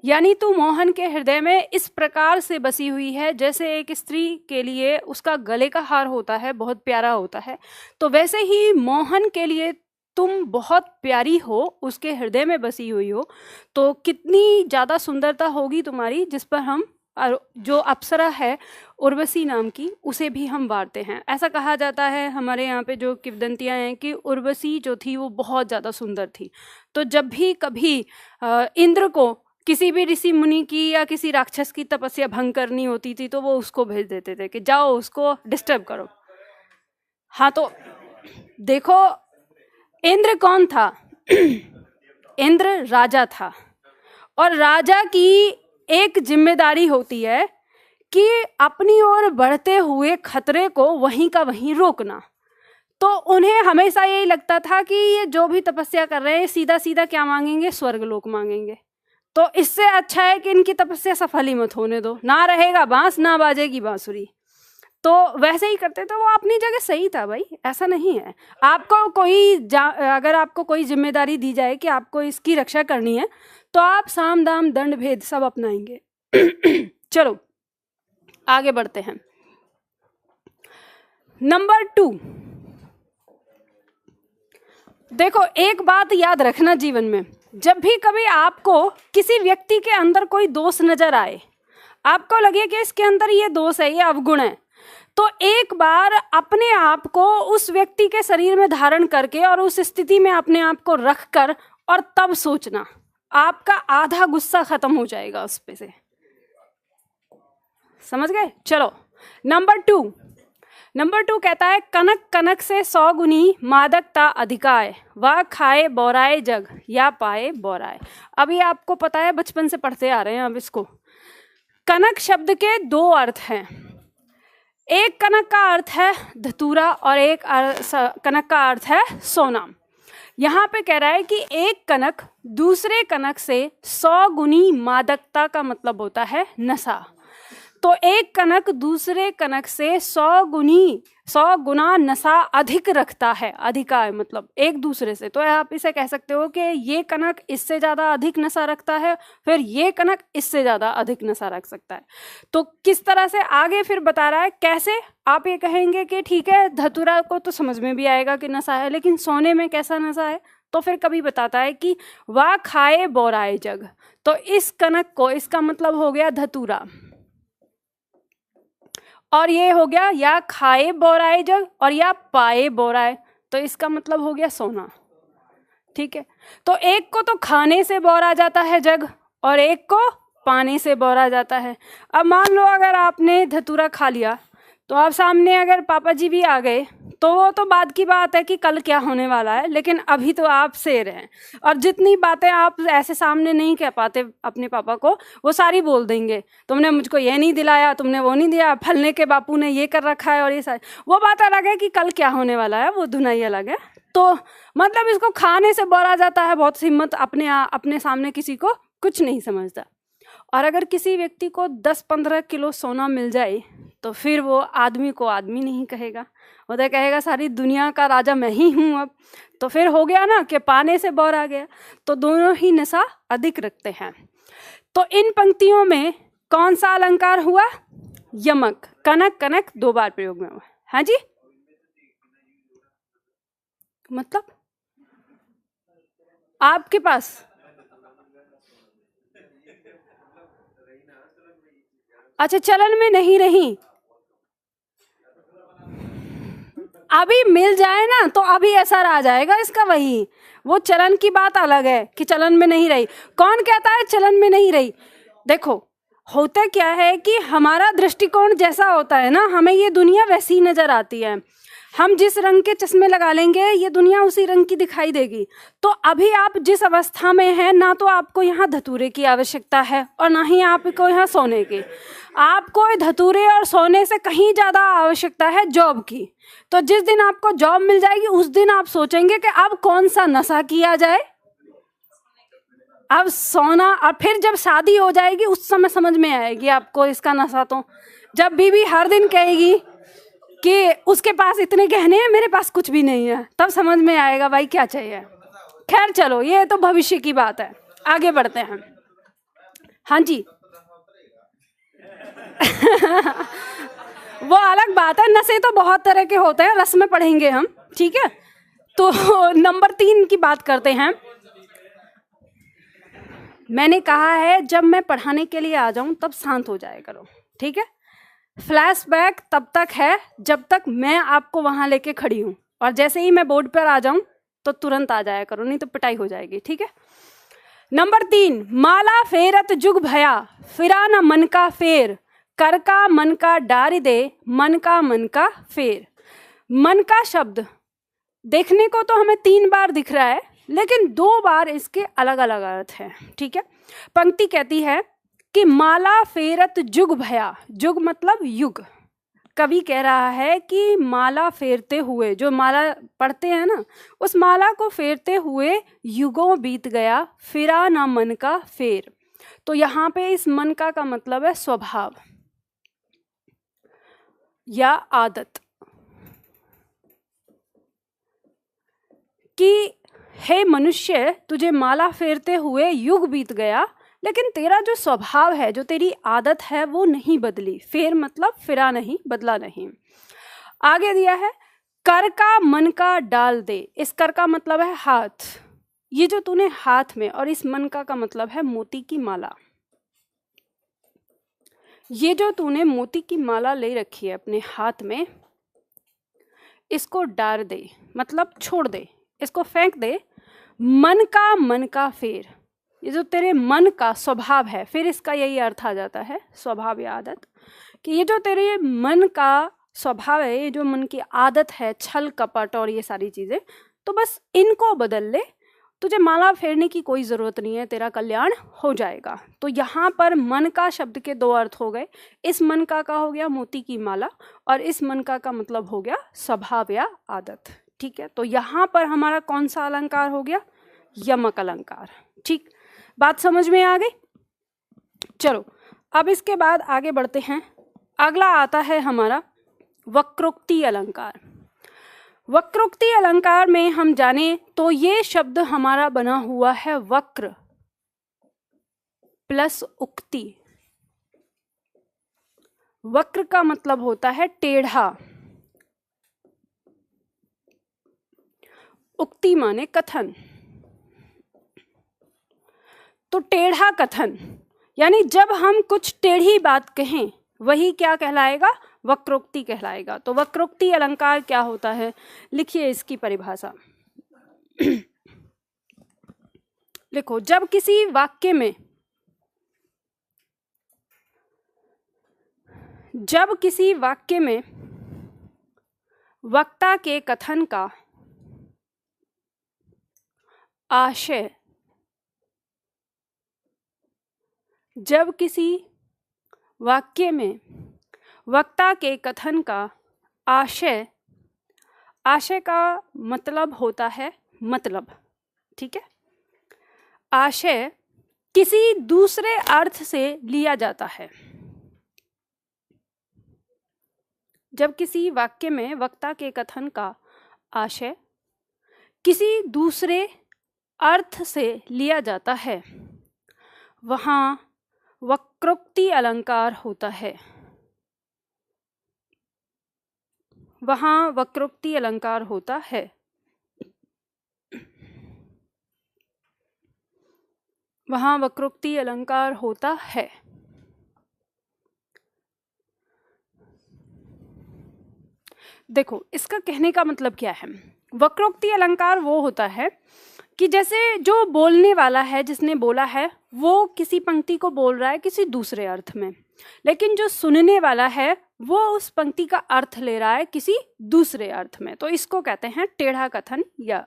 यानी तू मोहन के हृदय में इस प्रकार से बसी हुई है जैसे एक स्त्री के लिए उसका गले का हार होता है, बहुत प्यारा होता है। तो वैसे ही मोहन के लिए तुम बहुत प्यारी हो, उसके हृदय में बसी हुई हो। तो कितनी ज़्यादा सुंदरता होगी तुम्हारी, जिस पर हम जो अप्सरा है उर्वशी नाम की, उसे भी हम वारते हैं। ऐसा कहा जाता है हमारे यहाँ पे जो किंवदंतियाँ हैं कि उर्वशी जो थी वो बहुत ज़्यादा सुंदर थी। तो जब भी कभी इंद्र को किसी भी ऋषि मुनि की या किसी राक्षस की तपस्या भंग करनी होती थी तो वो उसको भेज देते थे कि जाओ उसको डिस्टर्ब करो। हाँ, तो देखो इंद्र कौन था? इंद्र राजा था, और राजा की एक जिम्मेदारी होती है कि अपनी ओर बढ़ते हुए खतरे को वहीं का वहीं रोकना। तो उन्हें हमेशा यही लगता था कि ये जो भी तपस्या कर रहे हैं सीधा सीधा क्या मांगेंगे? स्वर्गलोक मांगेंगे। तो इससे अच्छा है कि इनकी तपस्या सफल ही मत होने दो, ना रहेगा बांस ना बाजेगी बांसुरी। तो वैसे ही करते थे। वो अपनी जगह सही था भाई, ऐसा नहीं है। आपको अगर आपको कोई जिम्मेदारी दी जाए कि आपको इसकी रक्षा करनी है तो आप साम दाम दंड भेद सब अपनाएंगे। चलो आगे बढ़ते हैं। नंबर 2, देखो एक बात याद रखना जीवन में, जब भी कभी आपको किसी व्यक्ति के अंदर कोई दोष नजर आए, आपको लगे कि इसके अंदर ये दोष है, ये अवगुण है, तो एक बार अपने आप को उस व्यक्ति के शरीर में धारण करके और उस स्थिति में अपने आप को रख कर और तब सोचना, आपका आधा गुस्सा खत्म हो जाएगा उस पे से। समझ गए? चलो नंबर टू कहता है कनक कनक से 100 गुनी मादकता अधिकाय, वह खाए बोराए जग या पाए बोराए। अभी आपको पता है, बचपन से पढ़ते आ रहे हैं अब इसको। कनक शब्द के 2 अर्थ हैं। एक कनक का अर्थ है धतूरा और एक कनक का अर्थ है सोना। यहाँ पे कह रहा है कि एक कनक दूसरे कनक से 100 गुनी मादकता का मतलब होता है नशा। तो एक कनक दूसरे कनक से 100 गुना नशा अधिक रखता है। अधिका मतलब एक दूसरे से। तो आप इसे कह सकते हो कि ये कनक इससे ज़्यादा अधिक नशा रखता है, फिर ये कनक इससे ज़्यादा अधिक नशा रख सकता है। तो किस तरह से आगे फिर बता रहा है कैसे। आप ये कहेंगे कि ठीक है, धतूरा को तो समझ में भी आएगा कि नशा है, लेकिन सोने में कैसा नशा है। तो फिर कभी बताता है कि वह खाए बोराए जग। तो इस कनक को, इसका मतलब हो गया धतूरा, और ये हो गया या खाए बोराए जग और या पाए बोराए, तो इसका मतलब हो गया सोना। ठीक है, तो एक को तो खाने से बोरा जाता है जग और एक को पानी से बोरा जाता है। अब मान लो अगर आपने धतूरा खा लिया तो आप सामने अगर पापा जी भी आ गए तो वो तो बाद की बात है कि कल क्या होने वाला है, लेकिन अभी तो आप शेर हैं और जितनी बातें आप ऐसे सामने नहीं कह पाते अपने पापा को, वो सारी बोल देंगे। तुमने मुझको ये नहीं दिलाया, तुमने वो नहीं दिया, फलने के बापू ने ये कर रखा है, और ये सारी वो बात अलग है कि कल क्या होने वाला है, वो धुनाई अलग है। तो मतलब इसको खाने से बोला जाता है। बहुत हिम्मत, अपने सामने किसी को कुछ नहीं समझता। और अगर किसी व्यक्ति को 10-15 किलो सोना मिल जाए तो फिर वो आदमी को आदमी नहीं कहेगा, वो तो कहेगा सारी दुनिया का राजा मैं ही हूँ। अब तो फिर हो गया ना कि पाने से बोर आ गया। तो दोनों ही नशा अधिक रखते हैं। तो इन पंक्तियों में कौन सा अलंकार हुआ? यमक। कनक कनक 2 बार प्रयोग में हुआ। हाँ जी, मतलब आपके पास अच्छा चलन में नहीं रही, अभी मिल जाए ना तो अभी ऐसा आ जाएगा इसका। वही वो चलन की बात अलग है कि चलन में नहीं रही। कौन कहता है चलन में नहीं रही? देखो होता क्या है कि हमारा दृष्टिकोण जैसा होता है ना, हमें ये दुनिया वैसी नजर आती है। हम जिस रंग के चश्मे लगा लेंगे ये दुनिया उसी रंग की दिखाई देगी। तो अभी आप जिस अवस्था में हैं, ना तो आपको यहाँ धतूरे की आवश्यकता है और ना ही आपको यहाँ सोने की। आपको धतूरे और सोने से कहीं ज़्यादा आवश्यकता है जॉब की। तो जिस दिन आपको जॉब मिल जाएगी उस दिन आप सोचेंगे कि अब कौन सा नशा किया जाए, अब सोना। और फिर जब शादी हो जाएगी उस समय समझ में आएगी आपको इसका नशा। तो जब बीवी हर दिन कहेगी कि उसके पास इतने गहने हैं, मेरे पास कुछ भी नहीं है, तब समझ में आएगा भाई क्या चाहिए। खैर चलो, ये तो भविष्य की बात है, आगे बढ़ते हैं। हाँ जी वो अलग बात है। नशे तो बहुत तरह के होते हैं, रस में पढ़ेंगे हम। ठीक है, तो नंबर 3 की बात करते हैं। मैंने कहा है जब मैं पढ़ाने के लिए आ जाऊं तब शांत हो जाया करो। ठीक है, फ्लैशबैक तब तक है जब तक मैं आपको वहां लेके खड़ी हूं, और जैसे ही मैं बोर्ड पर आ जाऊं तो तुरंत आ जाया करो, नहीं तो पिटाई हो जाएगी। ठीक है, नंबर 3, माला फेरत जुग भया, फिरा न मन का फेर, कर का मन का डार दे, मन का फेर। मन का शब्द देखने को तो हमें 3 बार दिख रहा है, लेकिन 2 बार इसके अलग अलग अर्थ हैं। ठीक है, पंक्ति कहती है कि माला फेरत जुग भया। जुग मतलब युग। कवि कह रहा है कि माला फेरते हुए, जो माला पढ़ते हैं ना, उस माला को फेरते हुए युगों बीत गया, फिरा ना मन का फेर। तो यहाँ पे इस मन का मतलब है स्वभाव या आदत, कि हे मनुष्य, तुझे माला फेरते हुए युग बीत गया, लेकिन तेरा जो स्वभाव है, जो तेरी आदत है, वो नहीं बदली। फेर मतलब फिरा नहीं, बदला नहीं। आगे दिया है कर का मन का डाल दे। इस कर का मतलब है हाथ, ये जो तूने हाथ में, और इस मन का मतलब है मोती की माला। ये जो तूने मोती की माला ले रखी है अपने हाथ में, इसको डार दे, मतलब छोड़ दे, इसको फेंक दे। मन का फेर, ये जो तेरे मन का स्वभाव है, फिर इसका यही अर्थ आ जाता है स्वभाव या आदत, कि ये जो तेरे मन का स्वभाव है, ये जो मन की आदत है, छल कपट और ये सारी चीज़ें, तो बस इनको बदल ले। तुझे माला फेरने की कोई ज़रूरत नहीं है, तेरा कल्याण हो जाएगा। तो यहाँ पर मन का शब्द के दो अर्थ हो गए। इस मन का हो गया मोती की माला, और इस मन का मतलब हो गया स्वभाव या आदत। ठीक है, तो यहाँ पर हमारा कौन सा अलंकार हो गया? यमक अलंकार। ठीक, बात समझ में आ गई? चलो अब इसके बाद आगे बढ़ते हैं। अगला आता है हमारा वक्रोक्ति अलंकार। वक्रोक्ति अलंकार में हम जाने तो ये शब्द हमारा बना हुआ है वक्र प्लस उक्ति। वक्र का मतलब होता है टेढ़ा, उक्ति माने कथन। तो टेढ़ा कथन, यानी जब हम कुछ टेढ़ी बात कहें वही क्या कहलाएगा? वक्रोक्ति कहलाएगा। तो वक्रोक्ति अलंकार क्या होता है? लिखिए इसकी परिभाषा। लिखो, जब किसी वाक्य में वक्ता के कथन का आशय, जब किसी वाक्य में वक्ता के कथन का आशय, आशय का मतलब होता है मतलब, ठीक है, आशय किसी दूसरे अर्थ से लिया जाता है। जब किसी वाक्य में वक्ता के कथन का आशय किसी दूसरे अर्थ से लिया जाता है, वहाँ वक्रोक्ति अलंकार होता है। वहाँ वक्रोक्ति अलंकार होता है। वहाँ वक्रोक्ति अलंकार होता है। देखो, इसका कहने का मतलब क्या है? वक्रोक्ति अलंकार वो होता है कि जैसे जो बोलने वाला है, जिसने बोला है, वो किसी पंक्ति को बोल रहा है किसी दूसरे अर्थ में, लेकिन जो सुनने वाला है वो उस पंक्ति का अर्थ ले रहा है किसी दूसरे अर्थ में। तो इसको कहते हैं टेढ़ा कथन। या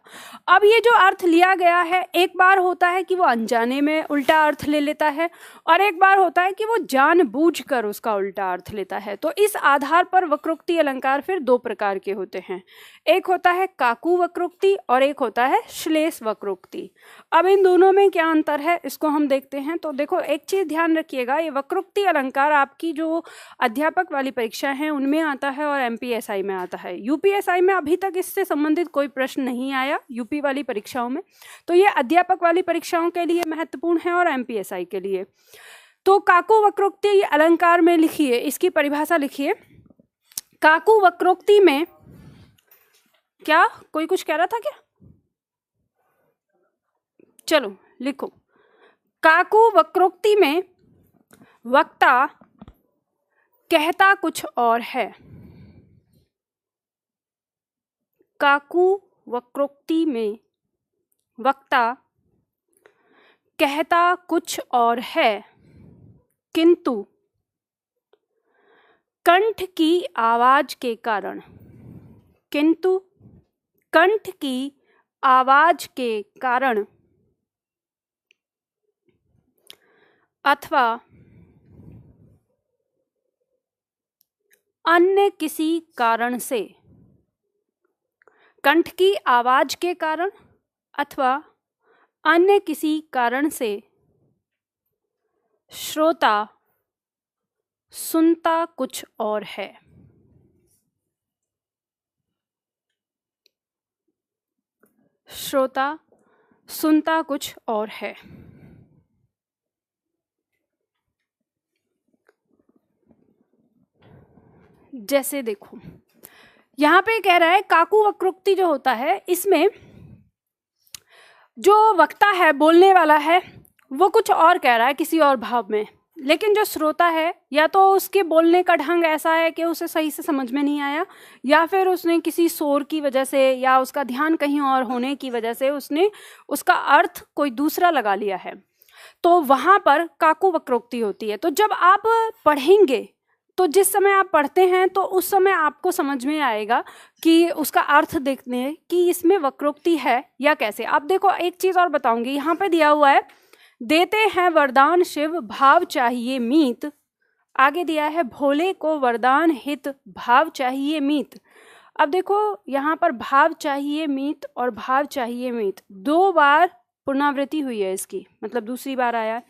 अब ये जो अर्थ लिया गया है, एक बार होता है कि वो अनजाने में उल्टा अर्थ ले लेता है, और एक बार होता है कि वो जानबूझकर उसका उल्टा अर्थ लेता है। तो इस आधार पर वक्रोक्ति अलंकार फिर दो प्रकार के होते हैं। एक होता है काकू वक्रोक्ति और एक होता है श्लेष वक्रोक्ति। अब इन दोनों में क्या अंतर है, इसको हम देखते हैं। तो देखो, एक चीज ध्यान रखिएगा, ये वक्रोक्ति अलंकार आपकी जो अध्यापक वाली परीक्षा है उनमें आता है और एमपीएसआई में आता है। यूपीएसआई में अभी तक इससे संबंधित कोई प्रश्न नहीं आया, यूपी वाली परीक्षाओं में। तो ये अध्यापक वाली परीक्षाओं के लिए महत्वपूर्ण है और एमपीएसआई के लिए। तो काकू वक्रोक्ति अलंकार में लिखिए, इसकी परिभाषा लिखिए। काकू वक्रोक्ति में क्या, कोई कुछ कह रहा था क्या? चलो लिखो, काकू वक्रोक्ति में वक्ता कहता कुछ और है। काकू वक्रोक्ति में वक्ता कहता कुछ और है, किंतु कंठ की आवाज के कारण, किंतु कंठ की आवाज के कारण अथवा अन्य किसी कारण से, कंठ की आवाज के कारण अथवा अन्य किसी कारण से श्रोता सुनता कुछ और है। श्रोता सुनता कुछ और है। जैसे देखो, यहाँ पे कह रहा है काकू वक्रोक्ति जो होता है, इसमें जो वक्ता है, बोलने वाला है, वो कुछ और कह रहा है किसी और भाव में, लेकिन जो श्रोता है या तो उसके बोलने का ढंग ऐसा है कि उसे सही से समझ में नहीं आया, या फिर उसने किसी शोर की वजह से या उसका ध्यान कहीं और होने की वजह से उसने उसका अर्थ कोई दूसरा लगा लिया है, तो वहां पर काकु वक्रोक्ति होती है। तो जब आप पढ़ेंगे तो जिस समय आप पढ़ते हैं तो उस समय आपको समझ में आएगा कि उसका अर्थ देखने कि इसमें वक्रोक्ति है या कैसे। आप देखो, एक चीज और बताऊंगी, यहाँ पे दिया हुआ है देते हैं वरदान शिव भाव चाहिए मीत, आगे दिया है भोले को वरदान हित भाव चाहिए मीत। अब देखो यहाँ पर भाव चाहिए मीत और भाव चाहिए मीत 2 बार पुनरावृत्ति हुई है इसकी, मतलब दूसरी बार आया है।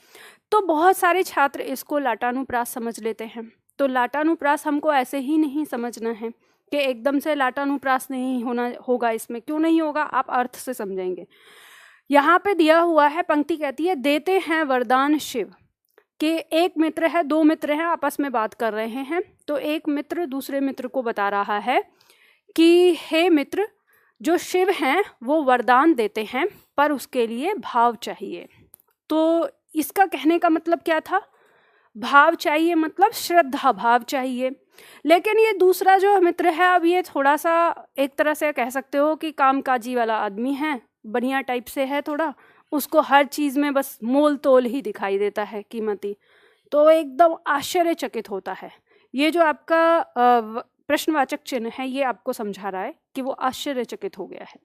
तो बहुत सारे छात्र इसको लाटानुप्रास समझ लेते हैं। तो लाटानुप्रास हमको ऐसे ही नहीं समझना है कि एकदम से लाटानुप्रास नहीं होगा इसमें। क्यों नहीं होगा, आप अर्थ से समझेंगे। यहाँ पे दिया हुआ है, पंक्ति कहती है देते हैं वरदान शिव, कि एक मित्र है, 2 मित्र हैं, आपस में बात कर रहे हैं। तो एक मित्र दूसरे मित्र को बता रहा है कि हे मित्र, जो शिव हैं वो वरदान देते हैं पर उसके लिए भाव चाहिए। तो इसका कहने का मतलब क्या था, भाव चाहिए मतलब श्रद्धा भाव चाहिए। लेकिन ये दूसरा जो मित्र है, अब ये थोड़ा सा एक तरह से कह सकते हो कि कामकाजी वाला आदमी है, बढ़िया टाइप से है थोड़ा, उसको हर चीज में बस मोल तोल ही दिखाई देता है, कीमती। तो एकदम आश्चर्यचकित होता है। ये जो आपका प्रश्नवाचक चिन्ह है ये आपको समझा रहा है कि वो आश्चर्यचकित हो गया है।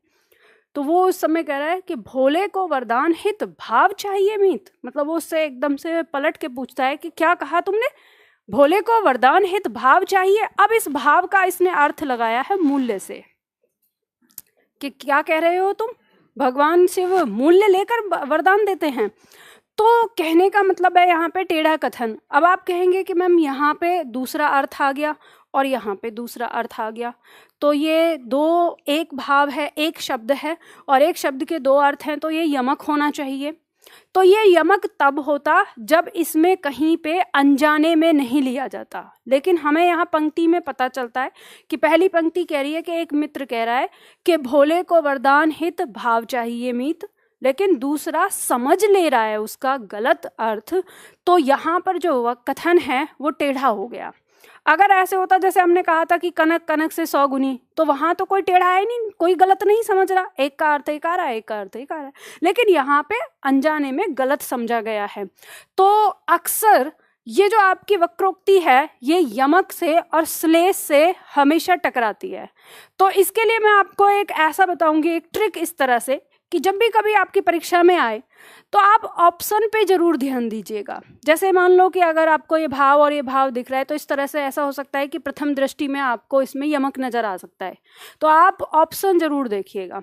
तो वो उस समय कह रहा है कि भोले को वरदान हित भाव चाहिए मीत, मतलब वो उससे एकदम से पलट के पूछता है कि क्या कहा तुमने, भोले को वरदान हित भाव चाहिए। अब इस भाव का इसने अर्थ लगाया है मूल्य से, कि क्या कह रहे हो तुम, भगवान शिव मूल्य लेकर वरदान देते हैं। तो कहने का मतलब है यहाँ पे टेढ़ा कथन। अब आप कहेंगे कि मैम यहाँ पे दूसरा अर्थ आ गया और यहाँ पे दूसरा अर्थ आ गया, तो ये दो, एक भाव है, एक शब्द है और एक शब्द के 2 अर्थ हैं, तो ये यमक होना चाहिए। तो ये यमक तब होता जब इसमें कहीं पे अनजाने में नहीं लिया जाता। लेकिन हमें यहाँ पंक्ति में पता चलता है कि पहली पंक्ति कह रही है कि एक मित्र कह रहा है कि भोले को वरदान हित भाव चाहिए मीत, लेकिन दूसरा समझ ले रहा है उसका गलत अर्थ। तो यहाँ पर जो कथन है वो टेढ़ा हो गया। अगर ऐसे होता जैसे हमने कहा था कि कनक कनक से 100 गुनी, तो वहां तो कोई टेढ़ा है नहीं, कोई गलत नहीं समझ रहा, एक का अर्थ एक आ रहा है, एक का अर्थ एक आ रहा है। लेकिन यहाँ पे अनजाने में गलत समझा गया है। तो अक्सर ये जो आपकी वक्रोक्ति है ये यमक से और श्लेष से हमेशा टकराती है। तो इसके लिए मैं आपको एक ऐसा बताऊंगी, एक ट्रिक इस तरह से, कि जब भी कभी आपकी परीक्षा में आए तो आप ऑप्शन पे जरूर ध्यान दीजिएगा। जैसे मान लो कि अगर आपको ये भाव और ये भाव दिख रहा है, तो इस तरह से ऐसा हो सकता है कि प्रथम दृष्टि में आपको इसमें यमक नजर आ सकता है। तो आप ऑप्शन जरूर देखिएगा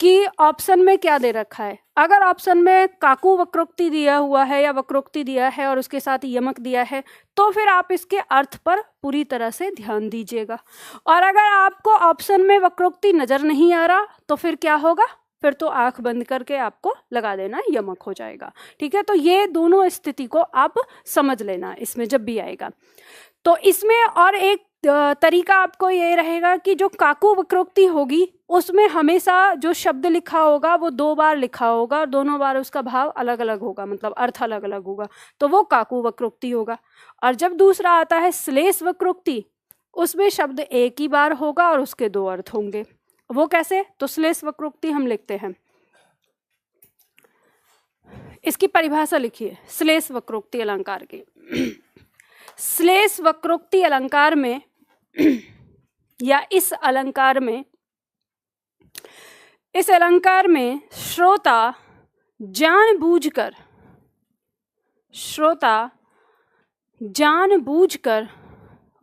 कि ऑप्शन में क्या दे रखा है। अगर ऑप्शन में काकू वक्रोक्ति दिया हुआ है या वक्रोक्ति दिया है और उसके साथ यमक दिया है, तो फिर आप इसके अर्थ पर पूरी तरह से ध्यान दीजिएगा। और अगर आपको ऑप्शन में वक्रोक्ति नजर नहीं आ रहा तो फिर क्या होगा, फिर तो आंख बंद करके आपको लगा देना, यमक हो जाएगा। ठीक है, तो ये दोनों स्थिति को आप समझ लेना इसमें जब भी आएगा। तो इसमें और एक तरीका आपको ये रहेगा कि जो काकू वक्रोक्ति होगी उसमें हमेशा जो शब्द लिखा होगा वो 2 बार लिखा होगा और दोनों बार उसका भाव अलग अलग होगा, मतलब अर्थ अलग अलग होगा, तो वो काकू वक्रोक्ति होगा। और जब दूसरा आता है श्लेष वक्रोक्ति, उसमें शब्द एक ही बार होगा और उसके 2 अर्थ होंगे। वो कैसे, तो श्लेष वक्रोक्ति हम लिखते हैं, इसकी परिभाषा लिखिए श्लेष वक्रोक्ति अलंकार की। श्लेष वक्रोक्ति अलंकार में या इस अलंकार में, इस अलंकार में श्रोता जानबूझकर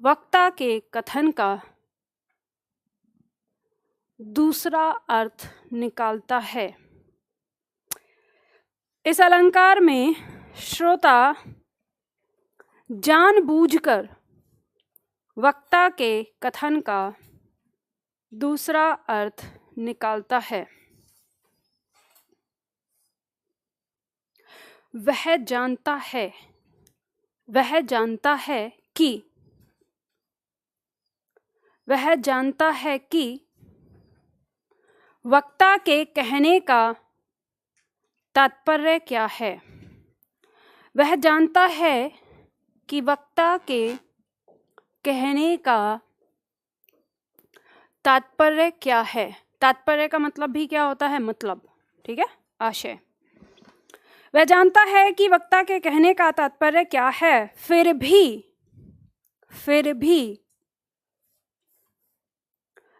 वक्ता के कथन का दूसरा अर्थ निकालता है। इस अलंकार में श्रोता जानबूझकर वक्ता के कथन का दूसरा अर्थ निकालता है। वह जानता है कि वक्ता के कहने का तात्पर्य क्या है। वह जानता है कि वक्ता के कहने का तात्पर्य क्या है। तात्पर्य का मतलब भी क्या होता है, मतलब, ठीक है, आशय। वह जानता है कि वक्ता के कहने का तात्पर्य क्या है, फिर भी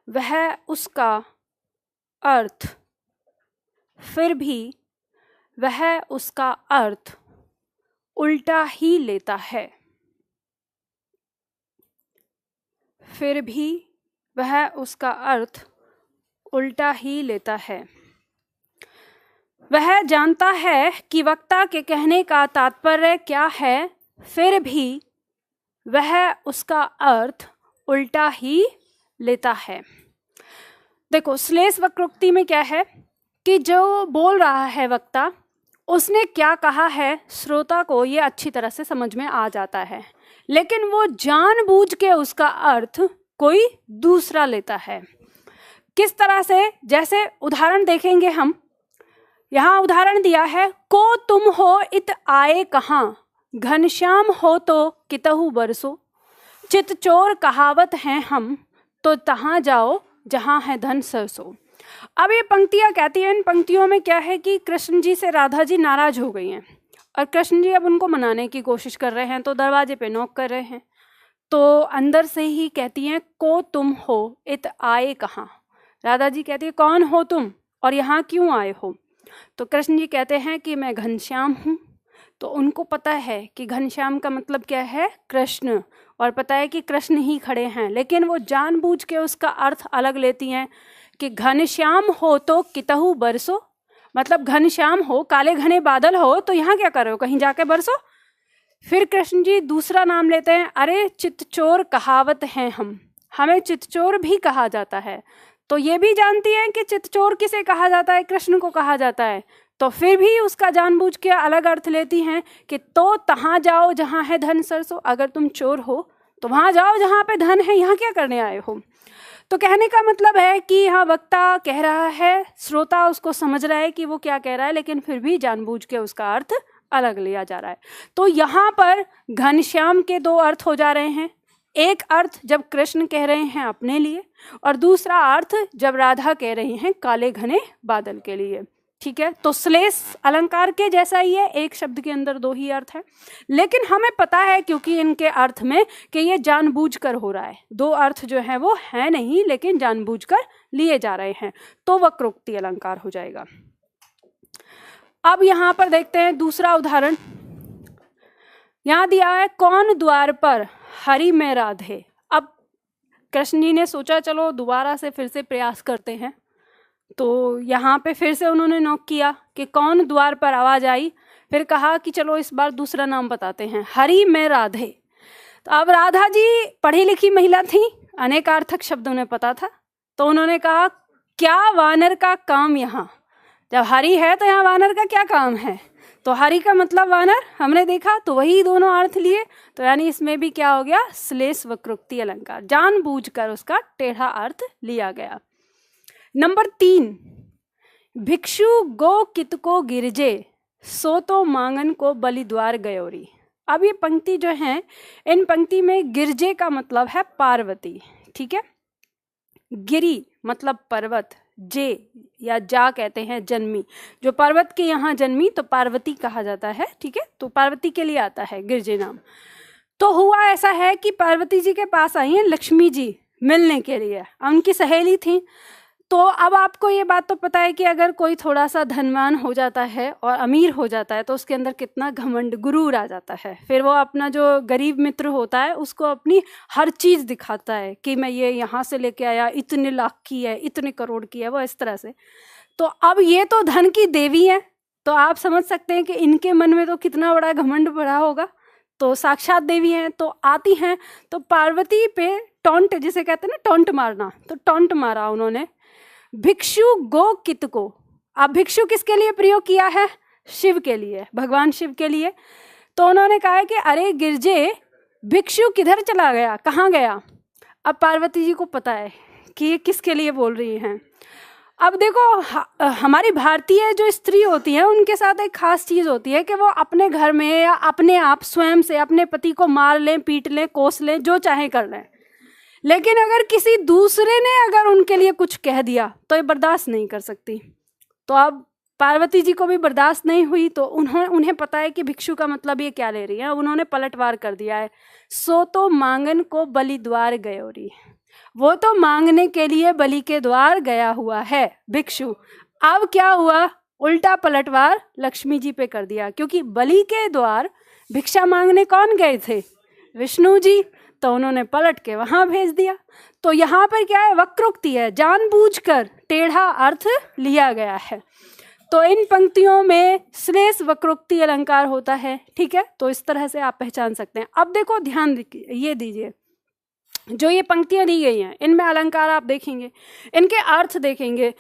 वह उसका अर्थ उल्टा ही लेता है। फिर भी वह उसका अर्थ उल्टा ही लेता है। वह जानता है कि वक्ता के कहने का तात्पर्य क्या है, फिर भी वह उसका अर्थ उल्टा ही लेता है। देखो, श्लेष वक्रोक्ति में क्या है कि जो बोल रहा है वक्ता, उसने क्या कहा है श्रोता को ये अच्छी तरह से समझ में आ जाता है, लेकिन वो जानबूझ के उसका अर्थ कोई दूसरा लेता है। किस तरह से, जैसे उदाहरण देखेंगे हम। यहाँ उदाहरण दिया है, को तुम हो इत आए कहाँ, घनश्याम हो तो कितहु बरसो, चित चोर कहावत हैं हम, तो तहाँ जाओ जहाँ है धन सरसो। अब ये पंक्तियाँ कहती हैं, इन पंक्तियों में क्या है कि कृष्ण जी से राधा जी नाराज हो गई हैं और कृष्ण जी अब उनको मनाने की कोशिश कर रहे हैं, तो दरवाजे पे नॉक कर रहे हैं। तो अंदर से ही कहती हैं, को तुम हो इत आए कहाँ। राधा जी कहती है, कौन हो तुम और यहाँ क्यों आए हो। तो कृष्ण जी कहते हैं कि मैं घनश्याम हूँ। तो उनको पता है कि घनश्याम का मतलब क्या है, कृष्ण, और पता है कि कृष्ण ही खड़े हैं, लेकिन वो जानबूझ के उसका अर्थ अलग लेती हैं कि घनश्याम हो तो कितहु बरसो, मतलब घनश्याम हो, काले घने बादल हो, तो यहाँ क्या कर रहे हो, कहीं जाके बरसो। फिर कृष्ण जी दूसरा नाम लेते हैं, अरे चितचोर कहावत हैं हम, हमें चितचोर भी कहा जाता है। तो ये भी जानती हैं कि चितचोर किसे कहा जाता है, कृष्ण को कहा जाता है। तो फिर भी उसका जानबूझ के अलग अर्थ लेती हैं कि तो तहाँ जाओ जहाँ है धन सरसो, अगर तुम चोर हो तो वहाँ जाओ जहाँ पे धन है, यहाँ क्या करने आए हो। तो कहने का मतलब है कि यहाँ वक्ता कह रहा है, श्रोता उसको समझ रहा है कि वो क्या कह रहा है, लेकिन फिर भी जानबूझ के उसका अर्थ अलग लिया जा रहा है। तो यहाँ पर घनश्याम के दो अर्थ हो जा रहे हैं। एक अर्थ जब कृष्ण कह रहे हैं अपने लिए, और दूसरा अर्थ जब राधा कह रही हैं काले घने बादल के लिए। ठीक है, तो श्लेष अलंकार के जैसा ही है, एक शब्द के अंदर दो ही अर्थ है, लेकिन हमें पता है क्योंकि इनके अर्थ में कि ये जानबूझकर हो रहा है, दो अर्थ जो है वो है नहीं, लेकिन जानबूझकर लिए जा रहे हैं, तो वक्रोक्ति अलंकार हो जाएगा। अब यहाँ पर देखते हैं दूसरा उदाहरण। यहाँ दिया है, कौन द्वार पर हरि में राधे। अब कृष्ण जी ने सोचा चलो दोबारा से फिर से प्रयास करते हैं, तो यहाँ पे फिर से उन्होंने नॉक किया कि कौन द्वार पर, आवाज आई, फिर कहा कि चलो इस बार दूसरा नाम बताते हैं, हरि में राधे। तो अब राधा जी पढ़ी लिखी महिला थी, अनेकार्थक शब्द उन्हें पता था, तो उन्होंने कहा क्या वानर का काम यहाँ, जब हरि है तो यहाँ वानर का क्या काम है। तो हरि का मतलब वानर हमने देखा, तो वही दोनों अर्थ लिए, तो यानी इसमें भी क्या हो गया, श्लेष वक्रोक्ति अलंकार, जानबूझकर उसका टेढ़ा अर्थ लिया गया। नंबर 3, भिक्षु गो कित को गिरजे, सो तो मांगन को बलि द्वार गयोरी। अब ये पंक्ति जो है, इन पंक्ति में गिरजे का मतलब है पार्वती। ठीक है, गिरी मतलब पर्वत, जे या जा कहते हैं जन्मी, जो पर्वत के यहाँ जन्मी तो पार्वती कहा जाता है। ठीक है, तो पार्वती के लिए आता है गिरजे नाम। तो हुआ ऐसा है कि पार्वती जी के पास आई हैं लक्ष्मी जी मिलने के लिए, उनकी सहेली थी। तो अब आपको ये बात तो पता है कि अगर कोई थोड़ा सा धनवान हो जाता है और अमीर हो जाता है तो उसके अंदर कितना घमंड, गुरूर आ जाता है। फिर वो अपना जो गरीब मित्र होता है उसको अपनी हर चीज़ दिखाता है कि मैं ये यहाँ से लेके आया, इतने लाख की है, इतने करोड़ की है, वो इस तरह से। तो अब ये तो धन की देवी है, तो आप समझ सकते हैं कि इनके मन में तो कितना बड़ा घमंड भरा होगा। तो साक्षात देवी हैं, तो आती हैं, तो पार्वती पे टॉन्ट, जिसे कहते हैं ना टॉन्ट मारना, तो टॉन्ट मारा उन्होंने, भिक्षु गो कित को। अब भिक्षु किसके लिए प्रयोग किया है, शिव के लिए, भगवान शिव के लिए। तो उन्होंने कहा है कि अरे गिरजे, भिक्षु किधर चला गया, कहाँ गया। अब पार्वती जी को पता है कि ये किसके लिए बोल रही हैं। अब देखो हमारी भारतीय जो स्त्री होती है उनके साथ एक खास चीज होती है कि वो अपने घर में या अपने आप स्वयं से अपने पति को मार लें, पीट लें, कोस लें, जो चाहे कर लें, लेकिन अगर किसी दूसरे ने अगर उनके लिए कुछ कह दिया तो ये बर्दाश्त नहीं कर सकती। तो अब पार्वती जी को भी बर्दाश्त नहीं हुई, तो उन्हें पता है कि भिक्षु का मतलब ये क्या ले रही है। उन्होंने पलटवार कर दिया है। सो तो मांगन को बलि द्वार गयोरी, वो तो मांगने के लिए बलि के द्वार गया हुआ है भिक्षु। अब क्या हुआ, उल्टा पलटवार लक्ष्मी जी पे कर दिया, क्योंकि बलि के द्वार भिक्षा मांगने कौन गए थे, विष्णु जी, तो उन्होंने पलट के वहां भेज दिया। तो यहाँ पर क्या है, वक्रोक्ति है, जानबूझकर टेढ़ा अर्थ लिया गया है। तो इन पंक्तियों में श्लेष वक्रोक्ति अलंकार होता है, ठीक है। तो इस तरह से आप पहचान सकते हैं। अब देखो ध्यान ये दीजिए, जो ये पंक्तियां दी गई हैं इनमें अलंकार आप देखेंगे, इनके अर्थ देखेंगे,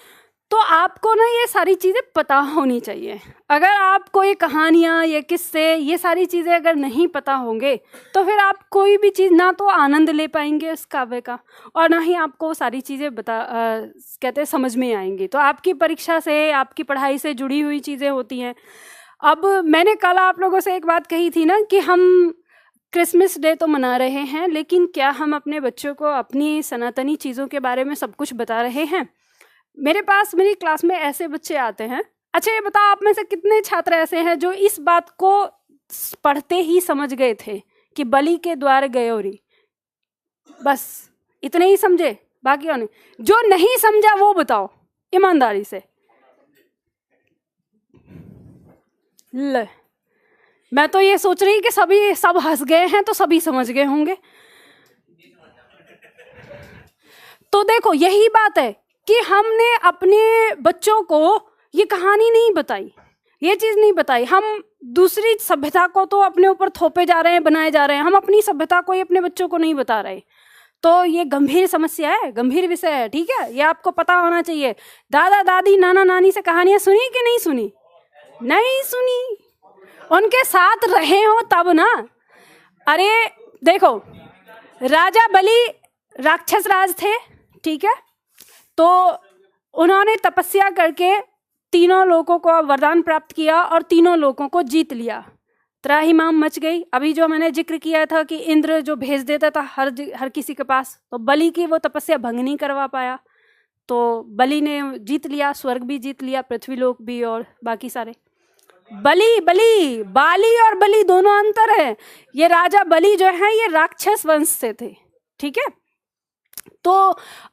तो आपको ना ये सारी चीज़ें पता होनी चाहिए। अगर आपको ये कहानियाँ, ये किस्से, ये सारी चीज़ें अगर नहीं पता होंगे तो फिर आप कोई भी चीज़ ना तो आनंद ले पाएंगे उस काव्य का, और ना ही आपको सारी चीज़ें कहते हैं समझ में आएंगी। तो आपकी परीक्षा से, आपकी पढ़ाई से जुड़ी हुई चीज़ें होती हैं। अब मैंने कल आप लोगों से एक बात कही थी ना कि हम क्रिसमस डे तो मना रहे हैं, लेकिन क्या हम अपने बच्चों को अपनी सनातनी चीज़ों के बारे में सब कुछ बता रहे हैं। मेरे पास मेरी क्लास में ऐसे बच्चे आते हैं। अच्छा ये बताओ, आप में से कितने छात्र ऐसे हैं जो इस बात को पढ़ते ही समझ गए थे कि बलि के द्वार गयोरी, बस इतने ही समझे, बाकी और नहीं? जो नहीं समझा वो बताओ ईमानदारी से। ले, मैं तो ये सोच रही कि सब हंस गए हैं तो सभी समझ गए होंगे। तो देखो यही बात है कि हमने अपने बच्चों को ये कहानी नहीं बताई, ये चीज़ नहीं बताई। हम दूसरी सभ्यता को तो अपने ऊपर थोपे जा रहे हैं, बनाए जा रहे हैं, हम अपनी सभ्यता को ही अपने बच्चों को नहीं बता रहे। तो ये गंभीर समस्या है, गंभीर विषय है, ठीक है, ये आपको पता होना चाहिए। दादा दादी नाना नानी से कहानियां सुनी कि नहीं सुनी? नहीं सुनी, उनके साथ रहे हो तब ना। अरे देखो, राजा बलि राक्षस राज थे, ठीक है, तो उन्होंने तपस्या करके तीनों लोगों को वरदान प्राप्त किया और तीनों लोगों को जीत लिया। त्राहिमाम मच गई। अभी जो मैंने जिक्र किया था कि इंद्र जो भेज देता था हर किसी के पास, तो बलि की वो तपस्या भंग नहीं करवा पाया, तो बलि ने जीत लिया, स्वर्ग भी जीत लिया, पृथ्वीलोक भी, और बाकी सारे। बाली और बलि दोनों अंतर है। ये राजा बलि जो है ये राक्षस वंश से थे, ठीक है। तो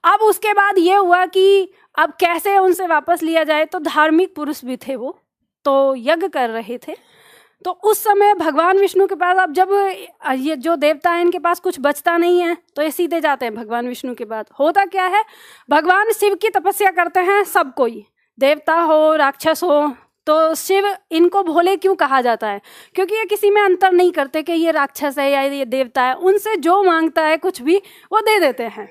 अब उसके बाद ये हुआ कि अब कैसे उनसे वापस लिया जाए, तो धार्मिक पुरुष भी थे वो, तो यज्ञ कर रहे थे। तो उस समय भगवान विष्णु के पास, अब जब ये जो देवता है इनके पास कुछ बचता नहीं है तो ये सीधे जाते हैं भगवान विष्णु के पास। होता क्या है, भगवान शिव की तपस्या करते हैं सब कोई, देवता हो राक्षस हो। तो शिव इनको भोले क्यों कहा जाता है, क्योंकि ये किसी में अंतर नहीं करते कि ये राक्षस है या ये देवता है, उनसे जो मांगता है कुछ भी वो दे देते हैं।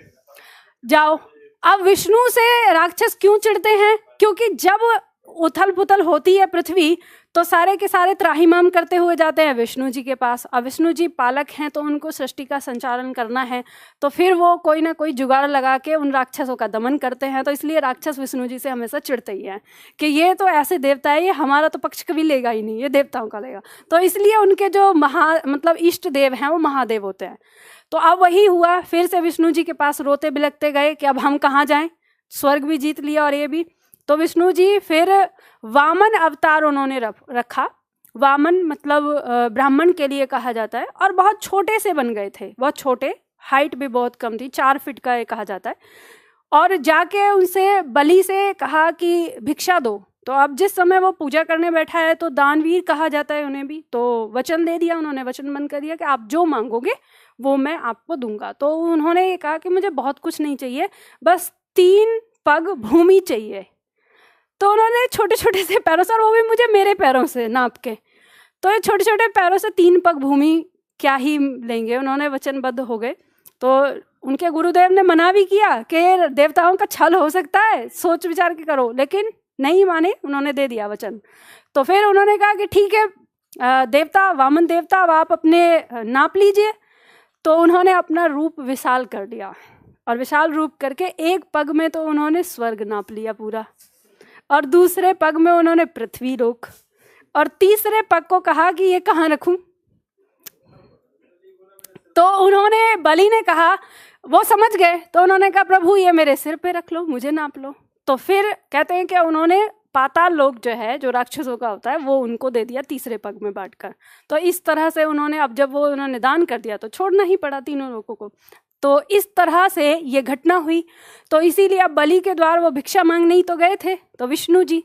जाओ, अब विष्णु से राक्षस क्यों चिढ़ते हैं, क्योंकि जब उथल पुथल होती है पृथ्वी तो सारे के सारे त्राहिमाम करते हुए जाते हैं विष्णु जी के पास। अब विष्णु जी पालक हैं तो उनको सृष्टि का संचालन करना है, तो फिर वो कोई ना कोई जुगाड़ लगा के उन राक्षसों का दमन करते हैं। तो इसलिए राक्षस विष्णु जी से हमेशा चिढ़ते ही हैं कि ये तो ऐसे देवता है, ये हमारा तो पक्ष कभी लेगा ही नहीं, ये देवताओं का लेगा। तो इसलिए उनके जो मतलब इष्ट देव हैं वो महादेव होते हैं। तो अब वही हुआ, फिर से विष्णु जी के पास रोते बिलखते गए कि अब हम कहाँ जाएं, स्वर्ग भी जीत लिया और ये भी। तो विष्णु जी फिर वामन अवतार उन्होंने रखा। वामन मतलब ब्राह्मण के लिए कहा जाता है, और बहुत छोटे से बन गए थे, बहुत छोटे, हाइट भी बहुत कम थी, 4 फीट का ये कहा जाता है। और जाके उनसे बलि से कहा कि भिक्षा दो। तो अब जिस समय वो पूजा करने बैठा है तो दानवीर कहा जाता है उन्हें भी, तो वचन दे दिया उन्होंने, वचनबंध कर दिया कि आप जो मांगोगे वो मैं आपको दूंगा। तो उन्होंने ये कहा कि मुझे बहुत कुछ नहीं चाहिए, बस 3 पग भूमि चाहिए। तो उन्होंने छोटे छोटे से पैरों से, और वो भी मुझे मेरे पैरों से नाप के, तो ये छोटे छोटे पैरों से 3 पग भूमि क्या ही लेंगे, उन्होंने वचनबद्ध हो गए। तो उनके गुरुदेव ने मना भी किया कि देवताओं का छल हो सकता है, सोच विचार के करो, लेकिन नहीं माने, उन्होंने दे दिया वचन। तो फिर उन्होंने कहा कि ठीक है देवता, वामन देवता, अब आप अपने नाप लीजिए। तो उन्होंने अपना रूप विशाल कर लिया। और विशाल रूप करके एक पग में तो उन्होंने स्वर्ग नाप लिया पूरा, और दूसरे पग में उन्होंने पृथ्वी लोक, और तीसरे पग को कहा कि ये कहाँ रखूं। तो उन्होंने, बलि ने कहा, वो समझ गए तो उन्होंने कहा प्रभु ये मेरे सिर पे रख लो, मुझे नाप लो। तो फिर कहते हैं कि उन्होंने पाताल लोक जो है, जो राक्षसों का होता है, वो उनको दे दिया तीसरे पग में बांटकर। तो इस तरह से उन्होंने, अब जब वो उन्होंने दान कर दिया तो छोड़ना ही पड़ा तीनों लोगों को। तो इस तरह से ये घटना हुई। तो इसीलिए अब बलि के द्वार वो भिक्षा मांगने ही तो गए थे, तो विष्णु जी।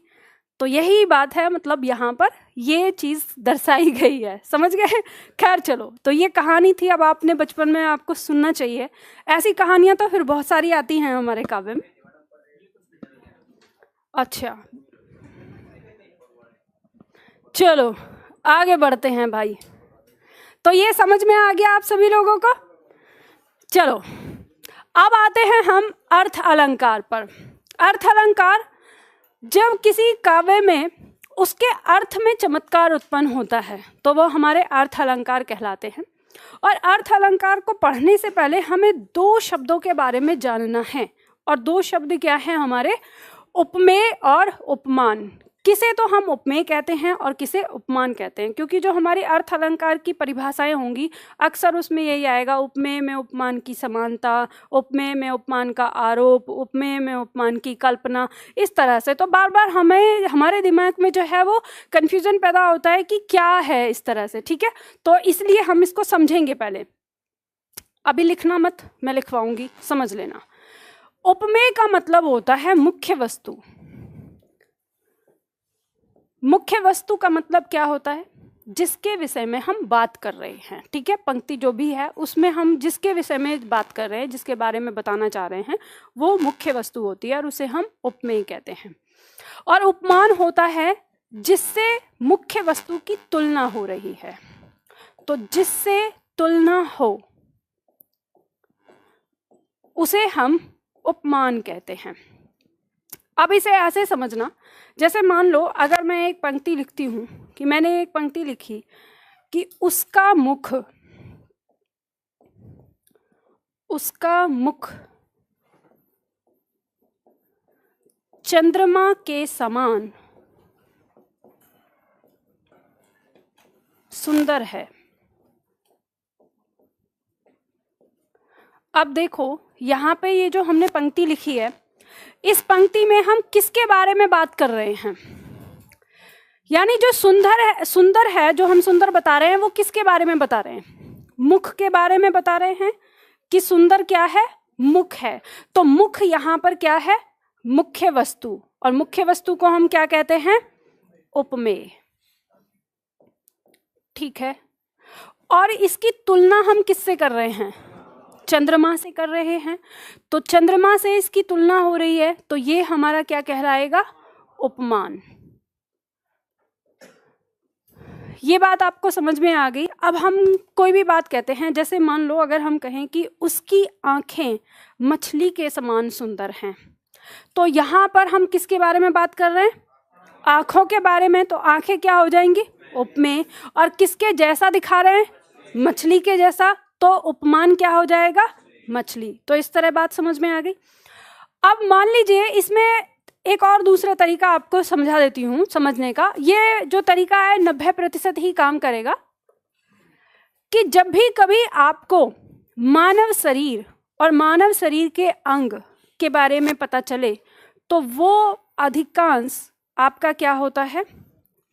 तो यही बात है, मतलब यहाँ पर ये चीज़ दर्शाई गई है, समझ गए। खैर चलो, तो ये कहानी थी। अब आपने बचपन में आपको सुनना चाहिए, ऐसी कहानियाँ तो फिर बहुत सारी आती हैं हमारे काव्य में। अच्छा चलो आगे बढ़ते हैं भाई। तो ये समझ में आ गया आप सभी लोगों को। चलो अब आते हैं हम अर्थ अलंकार पर। अर्थ अलंकार, जब किसी काव्य में उसके अर्थ में चमत्कार उत्पन्न होता है तो वो हमारे अर्थ अलंकार कहलाते हैं। और अर्थ अलंकार को पढ़ने से पहले हमें दो शब्दों के बारे में जानना है, और दो शब्द क्या है हमारे, उपमेय और उपमान। किसे तो हम उपमेय कहते हैं और किसे उपमान कहते हैं, क्योंकि जो हमारी अर्थ अलंकार की परिभाषाएं होंगी अक्सर उसमें यही आएगा, उपमेय में उपमान की समानता, उपमेय में उपमान का आरोप, उपमेय में उपमान की कल्पना, इस तरह से। तो बार बार हमें, हमारे दिमाग में जो है वो कन्फ्यूजन पैदा होता है कि क्या है इस तरह से, ठीक है। तो इसलिए हम इसको समझेंगे पहले। अभी लिखना मत, मैं लिखवाऊंगी, समझ लेना। उपमेय का मतलब होता है मुख्य वस्तु। मुख्य वस्तु का मतलब क्या होता है, जिसके विषय में हम बात कर रहे हैं, ठीक है। पंक्ति जो भी है उसमें हम जिसके विषय में बात कर रहे हैं, जिसके बारे में बताना चाह रहे हैं, वो मुख्य वस्तु होती है और उसे हम उपमेय कहते हैं। और उपमान होता है जिससे मुख्य वस्तु की तुलना हो रही है। तो जिससे तुलना हो उसे हम उपमान कहते हैं। अब इसे ऐसे समझना, जैसे मान लो अगर मैं एक पंक्ति लिखती हूँ, कि मैंने एक पंक्ति लिखी कि उसका मुख चंद्रमा के समान सुंदर है। अब देखो यहाँ पे ये जो हमने पंक्ति लिखी है, इस पंक्ति में हम किसके बारे में बात कर रहे हैं, यानी जो सुंदर है, जो हम सुंदर बता रहे हैं, वो किसके बारे में बता रहे हैं, मुख के बारे में बता रहे हैं कि सुंदर क्या है, मुख है। तो मुख यहाँ पर क्या है, मुख्य वस्तु, और मुख्य वस्तु को हम क्या कहते हैं, उपमेय, ठीक है। और इसकी तुलना हम किससे कर रहे हैं, चंद्रमा से कर रहे हैं। तो चंद्रमा से इसकी तुलना हो रही है, तो ये हमारा क्या कहलाएगा, उपमान। ये बात आपको समझ में आ गई। अब हम कोई भी बात कहते हैं, जैसे मान लो अगर हम कहें कि उसकी आंखें मछली के समान सुंदर हैं, तो यहाँ पर हम किसके बारे में बात कर रहे हैं, आंखों के बारे में। तो आंखें क्या हो जाएंगी, उपमेय। और किसके जैसा दिखा रहे हैं, मछली के जैसा, तो उपमान क्या हो जाएगा, मछली। तो इस तरह बात समझ में आ गई। अब मान लीजिए इसमें एक और दूसरा तरीका आपको समझा देती हूँ समझने का। ये जो तरीका है 90% ही काम करेगा, कि जब भी कभी आपको मानव शरीर और मानव शरीर के अंग के बारे में पता चले, तो वो अधिकांश आपका क्या होता है,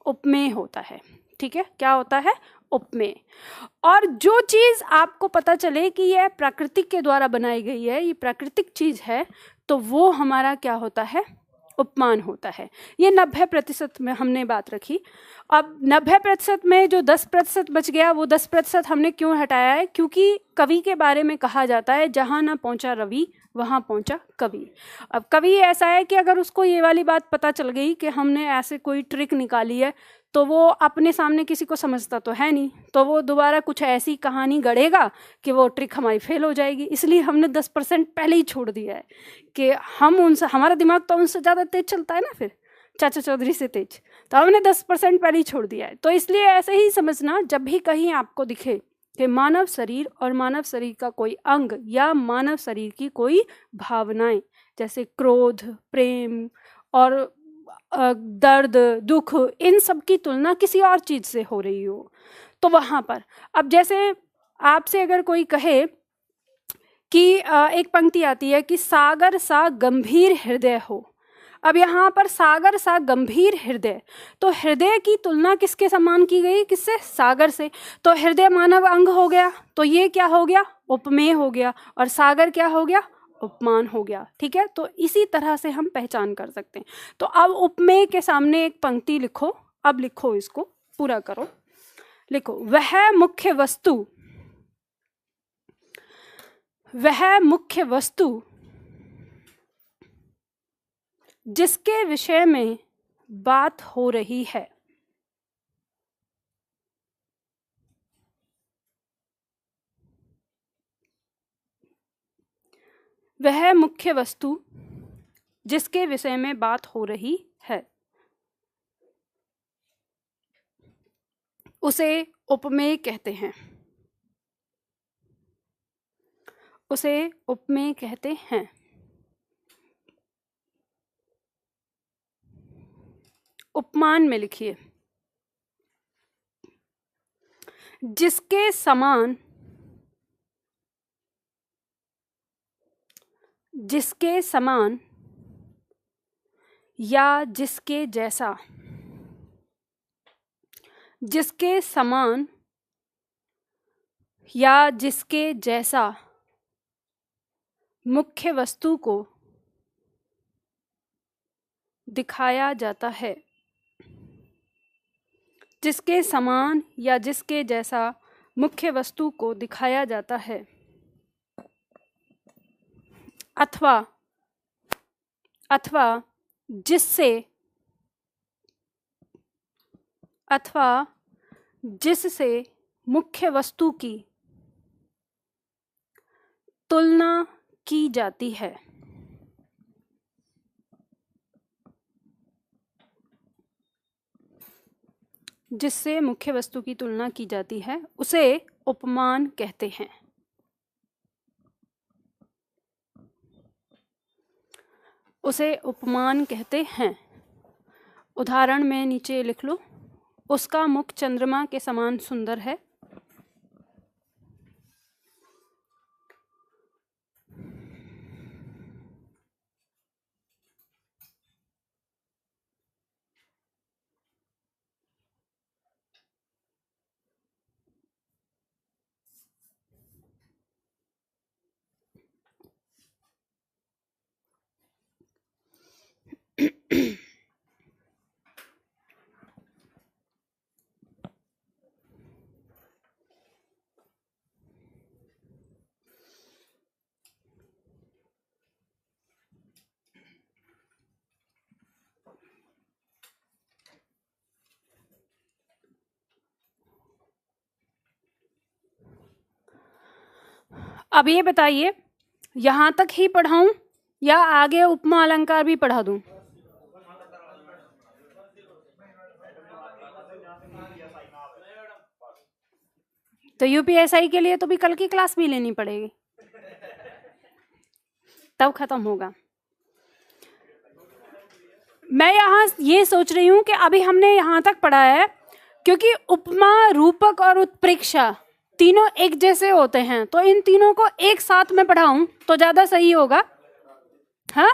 उपमेय होता है, ठीक है। क्या होता है, उपमेय। और जो चीज आपको पता चले कि यह प्राकृतिक के द्वारा बनाई गई है, ये प्राकृतिक चीज है, तो वो हमारा क्या होता है, उपमान होता है। ये 90% में हमने बात रखी। अब 90% में जो 10% बच गया, वो 10% हमने क्यों हटाया है, क्योंकि कवि के बारे में कहा जाता है जहाँ ना पहुँचा रवि वहाँ पहुँचा कवि। अब कवि ऐसा है कि अगर उसको ये वाली बात पता चल गई कि हमने ऐसे कोई ट्रिक निकाली है, तो वो अपने सामने किसी को समझता तो है नहीं, तो वो दोबारा कुछ ऐसी कहानी गढ़ेगा कि वो ट्रिक हमारी फेल हो जाएगी। इसलिए हमने 10% पहले ही छोड़ दिया है कि हम उनसे, हमारा दिमाग तो उनसे ज़्यादा तेज चलता है ना, फिर चाचा चौधरी से तेज, तो हमने 10% पहले ही छोड़ दिया है। तो इसलिए ऐसे ही समझना, जब भी कहीं आपको दिखे कि मानव शरीर और मानव शरीर का कोई अंग या मानव शरीर की कोई भावनाएं जैसे क्रोध, प्रेम और दर्द, दुख, इन सब की तुलना किसी और चीज से हो रही हो, तो वहां पर अब जैसे आपसे अगर कोई कहे कि एक पंक्ति आती है कि सागर सा गंभीर हृदय हो। अब यहाँ पर सागर सा गंभीर हृदय, तो हृदय की तुलना किसके समान की गई? किससे? सागर से। तो हृदय मानव अंग हो गया, तो ये क्या हो गया? उपमेय हो गया। और सागर क्या हो गया? उपमान हो गया। ठीक है, तो इसी तरह से हम पहचान कर सकते हैं। तो अब उपमेय के सामने एक पंक्ति लिखो, अब लिखो, इसको पूरा करो। लिखो, वह मुख्य वस्तु, वह मुख्य वस्तु जिसके विषय में बात हो रही है। वह मुख्य वस्तु जिसके विषय में बात हो रही है, उसे उपमेय कहते हैं। उसे उपमेय कहते हैं। उपमान में लिखिए, जिसके समान, जिसके समान या जिसके जैसा, जिसके समान या जिसके जैसा मुख्य वस्तु को दिखाया जाता है। जिसके समान या जिसके जैसा मुख्य वस्तु को दिखाया जाता है, अथवा अथवा जिससे, अथवा जिससे मुख्य वस्तु की तुलना की जाती है। जिससे मुख्य वस्तु की तुलना की जाती है, उसे उपमान कहते हैं। उसे उपमान कहते हैं। उदाहरण में नीचे लिख लो, उसका मुख चंद्रमा के समान सुंदर है। अब ये बताइए, यहां तक ही पढ़ाऊं या आगे उपमा अलंकार भी पढ़ा दूं? तो यूपीएसआई के लिए तो भी कल की क्लास भी लेनी पड़ेगी, तब खत्म होगा। मैं यहाँ ये सोच रही हूं कि अभी हमने यहाँ तक पढ़ा है, क्योंकि उपमा, रूपक और उत्प्रेक्षा तीनों एक जैसे होते हैं, तो इन तीनों को एक साथ में पढ़ाऊं तो ज्यादा सही होगा। हाँ,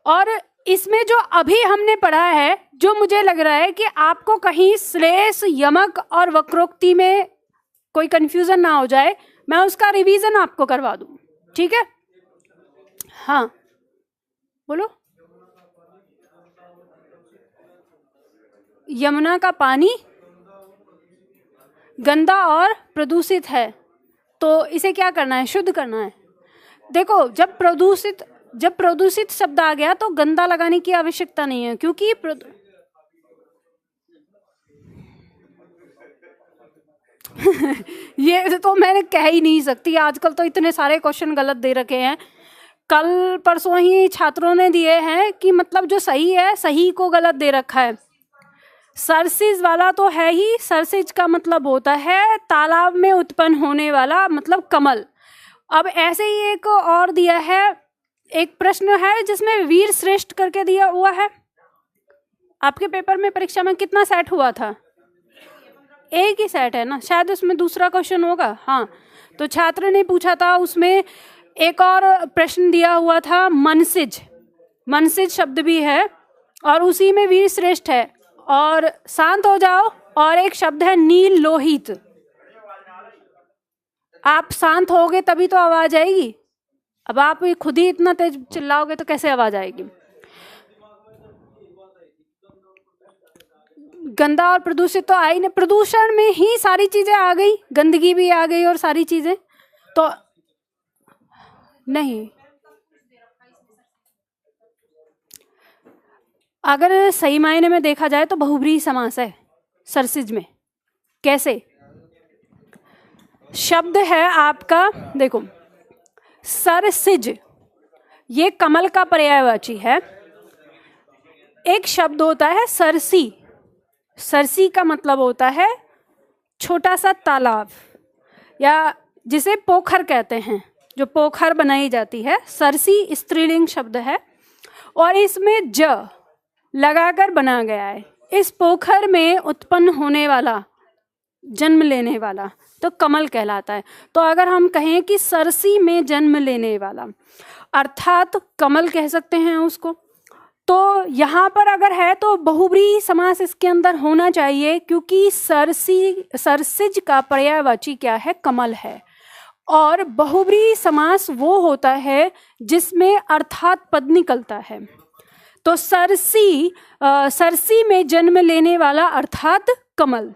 और इसमें जो अभी हमने पढ़ा है, जो मुझे लग रहा है कि आपको कहीं श्लेष, यमक और वक्रोक्ति में कोई कंफ्यूजन ना हो जाए, मैं उसका रिवीजन आपको करवा दूं। ठीक है? हाँ बोलो। यमुना का पानी गंदा और प्रदूषित है, तो इसे क्या करना है? शुद्ध करना है। देखो, जब प्रदूषित शब्द आ गया तो गंदा लगाने की आवश्यकता नहीं है, क्योंकि ये तो मैंने कह ही नहीं सकती। आजकल तो इतने सारे क्वेश्चन गलत दे रखे हैं। कल परसों ही छात्रों ने दिए हैं कि मतलब जो सही है, सही को गलत दे रखा है। सरसिज वाला तो है ही, सरसिज का मतलब होता है तालाब में उत्पन्न होने वाला, मतलब कमल। अब ऐसे ही एक और दिया है, एक प्रश्न है जिसमें वीर श्रेष्ठ करके दिया हुआ है। आपके पेपर में परीक्षा में कितना सेट हुआ था? एक ही सेट है ना, शायद उसमें दूसरा क्वेश्चन होगा। हाँ, तो छात्र ने पूछा था, उसमें एक और प्रश्न दिया हुआ था मनसिज, मनसिज शब्द भी है और उसी में वीर श्रेष्ठ है। और शांत हो जाओ, और एक शब्द है नील लोहित। आप शांत होगे तभी तो आवाज आएगी। अब आप खुद ही इतना तेज चिल्लाओगे तो कैसे आवाज आएगी? गंदा और प्रदूषित तो आई नहीं, प्रदूषण में ही सारी चीजें आ गई, गंदगी भी आ गई और सारी चीजें तो नहीं। अगर सही मायने में देखा जाए तो बहुब्रीहि समास है सरसिज में। कैसे? शब्द है आपका, देखो सरसिज ये कमल का पर्यायवाची है। एक शब्द होता है सरसी, सरसी का मतलब होता है छोटा सा तालाब, या जिसे पोखर कहते हैं, जो पोखर बनाई जाती है। सरसी स्त्रीलिंग शब्द है और इसमें ज लगाकर बना गया है। इस पोखर में उत्पन्न होने वाला, जन्म लेने वाला तो कमल कहलाता है। तो अगर हम कहें कि सरसी में जन्म लेने वाला, अर्थात कमल कह सकते हैं उसको। तो यहाँ पर अगर है तो बहुब्रीहि समास इसके अंदर होना चाहिए, क्योंकि सरसी, सरसिज का पर्यायवाची क्या है? कमल है। और बहुब्रीहि समास वो होता है जिसमें अर्थात पद निकलता है। तो सरसी, सरसी में जन्म लेने वाला अर्थात कमल,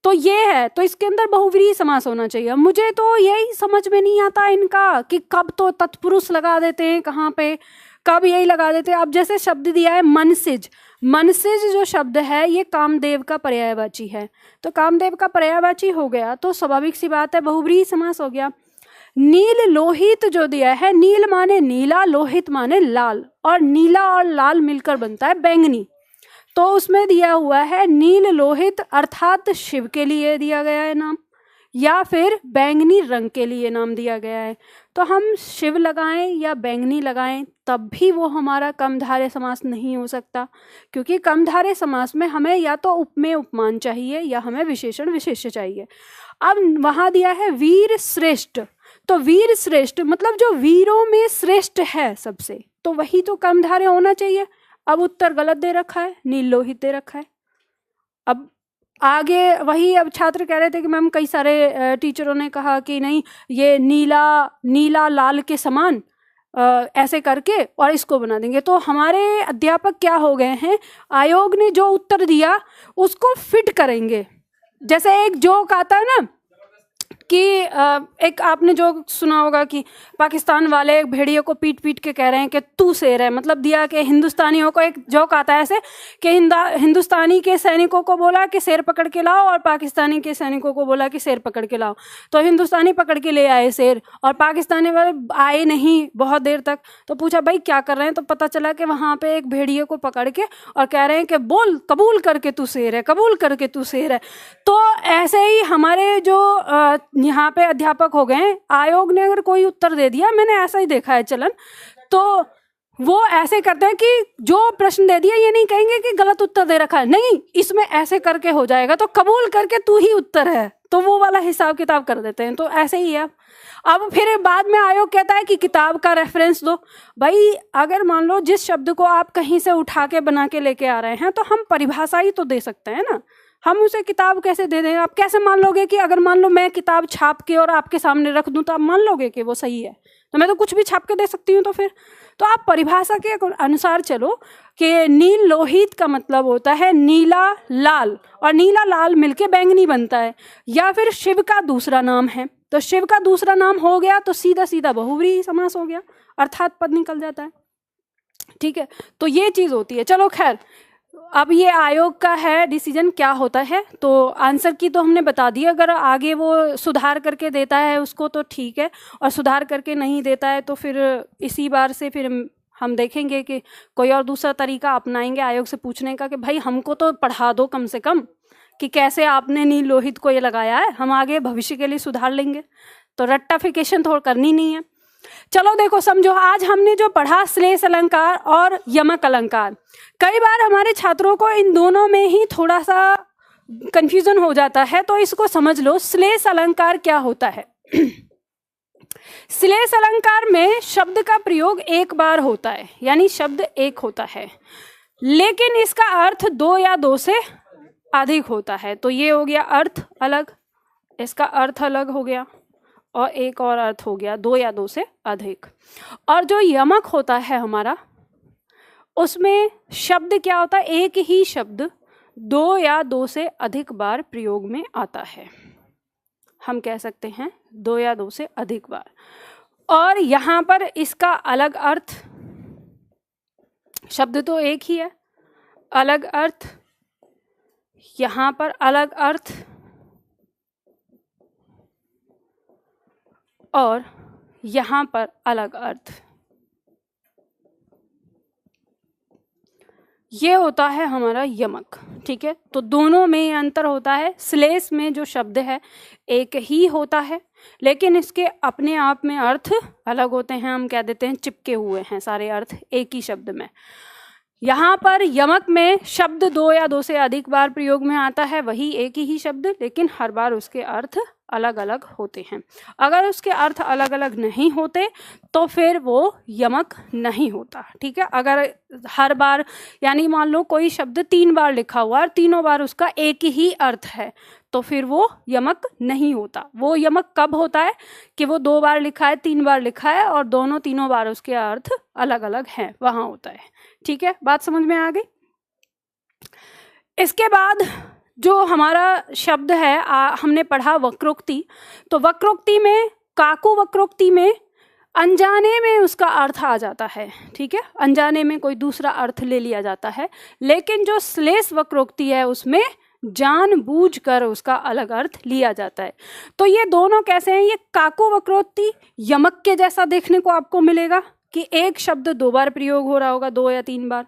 तो ये है। तो इसके अंदर बहुब्रीहि समास होना चाहिए। मुझे तो यही समझ में नहीं आता इनका कि कब तो तत्पुरुष लगा देते हैं, कहाँ पे कब यही लगा देते हैं। अब जैसे शब्द दिया है मनसिज, मनसिज जो शब्द है ये कामदेव का पर्यायवाची है। तो कामदेव का पर्यायवाची हो गया तो स्वाभाविक सी बात है बहुब्रीहि समास हो गया। नील लोहित जो दिया है, नील माने नीला, लोहित माने लाल, और नीला और लाल मिलकर बनता है बैंगनी। तो उसमें दिया हुआ है नील लोहित, अर्थात शिव के लिए दिया गया है नाम, या फिर बैंगनी रंग के लिए नाम दिया गया है। तो हम शिव लगाएं या बैंगनी लगाएं तब भी वो हमारा कमधारय समास नहीं हो सकता, क्योंकि कमधारय समास में हमें या तो उपमेय उपमान चाहिए या हमें विशेषण विशेष्य चाहिए। अब वहाँ दिया है वीर श्रेष्ठ, तो वीर श्रेष्ठ मतलब जो वीरों में श्रेष्ठ है सबसे, तो वही तो कमधारय होना चाहिए। अब उत्तर गलत दे रखा है, नील लोहित दे रखा है। अब आगे वही, अब छात्र कह रहे थे कि मैम कई सारे टीचरों ने कहा कि नहीं ये नीला, नीला लाल के समान ऐसे करके और इसको बना देंगे। तो हमारे अध्यापक क्या हो गए हैं, आयोग ने जो उत्तर दिया उसको फिट करेंगे। जैसे एक जोक आता है ना कि एक आपने जो सुना होगा कि पाकिस्तान वाले एक भेड़िए को पीट पीट के कह रहे हैं कि तू शेर है, मतलब दिया कि हिंदुस्तानियों को, एक जोक आता है ऐसे कि हिंदुस्तानी के सैनिकों को बोला कि शेर पकड़ के लाओ और पाकिस्तानी के सैनिकों को बोला कि शेर पकड़ के लाओ। तो हिंदुस्तानी पकड़ के ले आए शेर और पाकिस्तानी वाले आए नहीं बहुत देर तक। तो पूछा भाई क्या कर रहे हैं, तो पता चला कि वहाँ पे एक भेड़िए को पकड़ के और कह रहे हैं कि बोल कबूल करके तू शेर है, कबूल करके तू शेर है। तो ऐसे ही हमारे जो यहाँ पे अध्यापक हो गए, आयोग ने अगर कोई उत्तर दे दिया, मैंने ऐसा ही देखा है चलन, तो वो ऐसे करते हैं कि जो प्रश्न दे दिया ये नहीं कहेंगे कि गलत उत्तर दे रखा है, नहीं इसमें ऐसे करके हो जाएगा तो कबूल करके तू ही उत्तर है, तो वो वाला हिसाब किताब कर देते हैं। तो ऐसे ही है। अब फिर बाद में आयोग कहता है कि किताब का रेफरेंस दो। भाई अगर मान लो जिस शब्द को आप कहीं से उठा के बना के लेके आ रहे हैं तो हम परिभाषा ही तो दे सकते हैं ना, हम उसे किताब कैसे दे दें? आप कैसे मान लोगे कि अगर मान लो मैं किताब छाप के और आपके सामने रख दूं तो आप मान लोगे कि वो सही है? तो मैं तो कुछ भी छाप के दे सकती हूँ। तो फिर तो आप परिभाषा के अनुसार चलो कि नील लोहित का मतलब होता है नीला लाल, और नीला लाल मिलके बैंगनी बनता है, या फिर शिव का दूसरा नाम है। तो शिव का दूसरा नाम हो गया तो सीधा सीधा बहुब्रीहि समास हो गया, अर्थात पद निकल जाता है। ठीक है, तो ये चीज होती है। चलो खैर, अब ये आयोग का है डिसीजन क्या होता है। तो आंसर की तो हमने बता दी, अगर आगे वो सुधार करके देता है उसको तो ठीक है, और सुधार करके नहीं देता है तो फिर इसी बार से फिर हम देखेंगे कि कोई और दूसरा तरीका अपनाएंगे आयोग से पूछने का कि भाई हमको तो पढ़ा दो कम से कम कि कैसे आपने नील लोहित को ये लगाया है, हम आगे भविष्य के लिए सुधार लेंगे। तो रट्टाफिकेशन तो करनी नहीं है। चलो देखो समझो, आज हमने जो पढ़ा श्लेष अलंकार और यमक अलंकार, कई बार हमारे छात्रों को इन दोनों में ही थोड़ा सा कंफ्यूजन हो जाता है, तो इसको समझ लो। श्लेष अलंकार क्या होता है? श्लेष अलंकार में शब्द का प्रयोग एक बार होता है, यानी शब्द एक होता है, लेकिन इसका अर्थ दो या दो से अधिक होता है। तो ये हो गया अर्थ अलग, इसका अर्थ अलग हो गया, और एक और अर्थ हो गया दो या दो से अधिक। और जो यमक होता है हमारा, उसमें शब्द क्या होता है? एक ही शब्द दो या दो से अधिक बार प्रयोग में आता है। हम कह सकते हैं दो या दो से अधिक बार। और यहाँ पर इसका अलग अर्थ, शब्द तो एक ही है, अलग अर्थ, यहाँ पर अलग अर्थ, और यहाँ पर अलग अर्थ। ये होता है हमारा यमक। ठीक है, तो दोनों में ये अंतर होता है। श्लेष में जो शब्द है एक ही होता है, लेकिन इसके अपने आप में अर्थ अलग होते हैं। हम कह देते हैं चिपके हुए हैं सारे अर्थ एक ही शब्द में। यहाँ पर यमक में शब्द दो या दो से अधिक बार प्रयोग में आता है, वही एक ही शब्द, लेकिन हर बार उसके अर्थ अलग अलग होते हैं। अगर उसके अर्थ अलग अलग नहीं होते तो फिर वो यमक नहीं होता। ठीक है, अगर हर बार, यानी मान लो कोई शब्द 3 बार लिखा हुआ और तीनों बार उसका एक ही अर्थ है, तो फिर वो यमक नहीं होता। वो यमक कब होता है कि वो 2 बार लिखा है, 3 बार लिखा है और दोनों तीनों बार उसके अर्थ अलग अलग हैं, वहां होता है। ठीक है, बात समझ में आ गई। इसके बाद जो हमारा शब्द है हमने पढ़ा वक्रोक्ति। तो वक्रोक्ति में, काकू वक्रोक्ति में अनजाने में उसका अर्थ आ जाता है। ठीक है, अनजाने में कोई दूसरा अर्थ ले लिया जाता है, लेकिन जो श्लेष वक्रोक्ति है उसमें जानबूझकर उसका अलग अर्थ लिया जाता है। तो ये दोनों कैसे हैं? ये काकू वक्रोक्ति यमक के जैसा देखने को आपको मिलेगा कि एक शब्द 2 बार प्रयोग हो रहा होगा, 2 या 3 बार,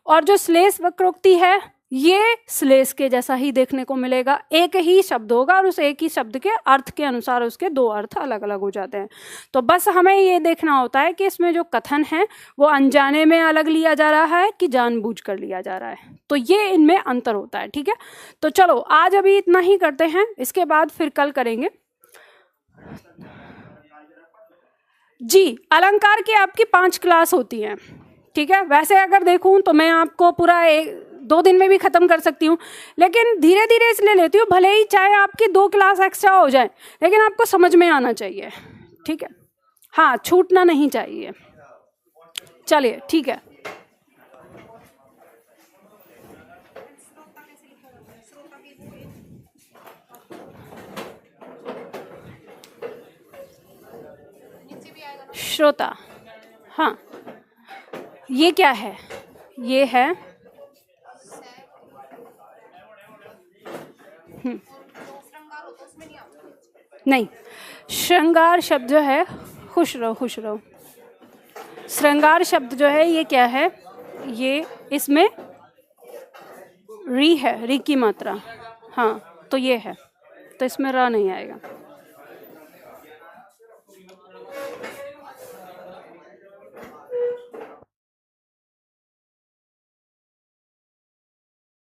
और जो श्लेष वक्रोक्ति है ये श्लेष के जैसा ही देखने को मिलेगा। एक ही शब्द होगा और उस एक ही शब्द के अर्थ के अनुसार उसके 2 अर्थ अलग अलग हो जाते हैं। तो बस हमें ये देखना होता है कि इसमें जो कथन है वो अनजाने में अलग लिया जा रहा है कि जानबूझकर लिया जा रहा है। तो ये इनमें अंतर होता है। ठीक है, तो चलो आज अभी इतना ही करते हैं, इसके बाद फिर कल करेंगे। जी, अलंकार की आपकी 5 क्लास होती हैं। ठीक है, वैसे अगर देखूं तो मैं आपको पूरा 2 दिन में भी खत्म कर सकती हूँ, लेकिन धीरे धीरे इसलिए लेती हूँ, भले ही चाहे आपकी 2 क्लास एक्स्ट्रा हो जाए, लेकिन आपको समझ में आना चाहिए। ठीक है, हाँ, छूटना नहीं चाहिए। चलिए ठीक है। श्रोता, हाँ, ये क्या है? ये है नहीं, श्रृंगार शब्द जो है, खुश रहो खुश रहो, श्रृंगार शब्द जो है ये क्या है? ये इसमें री है, री की मात्रा। हाँ, तो ये है, तो इसमें र नहीं आएगा।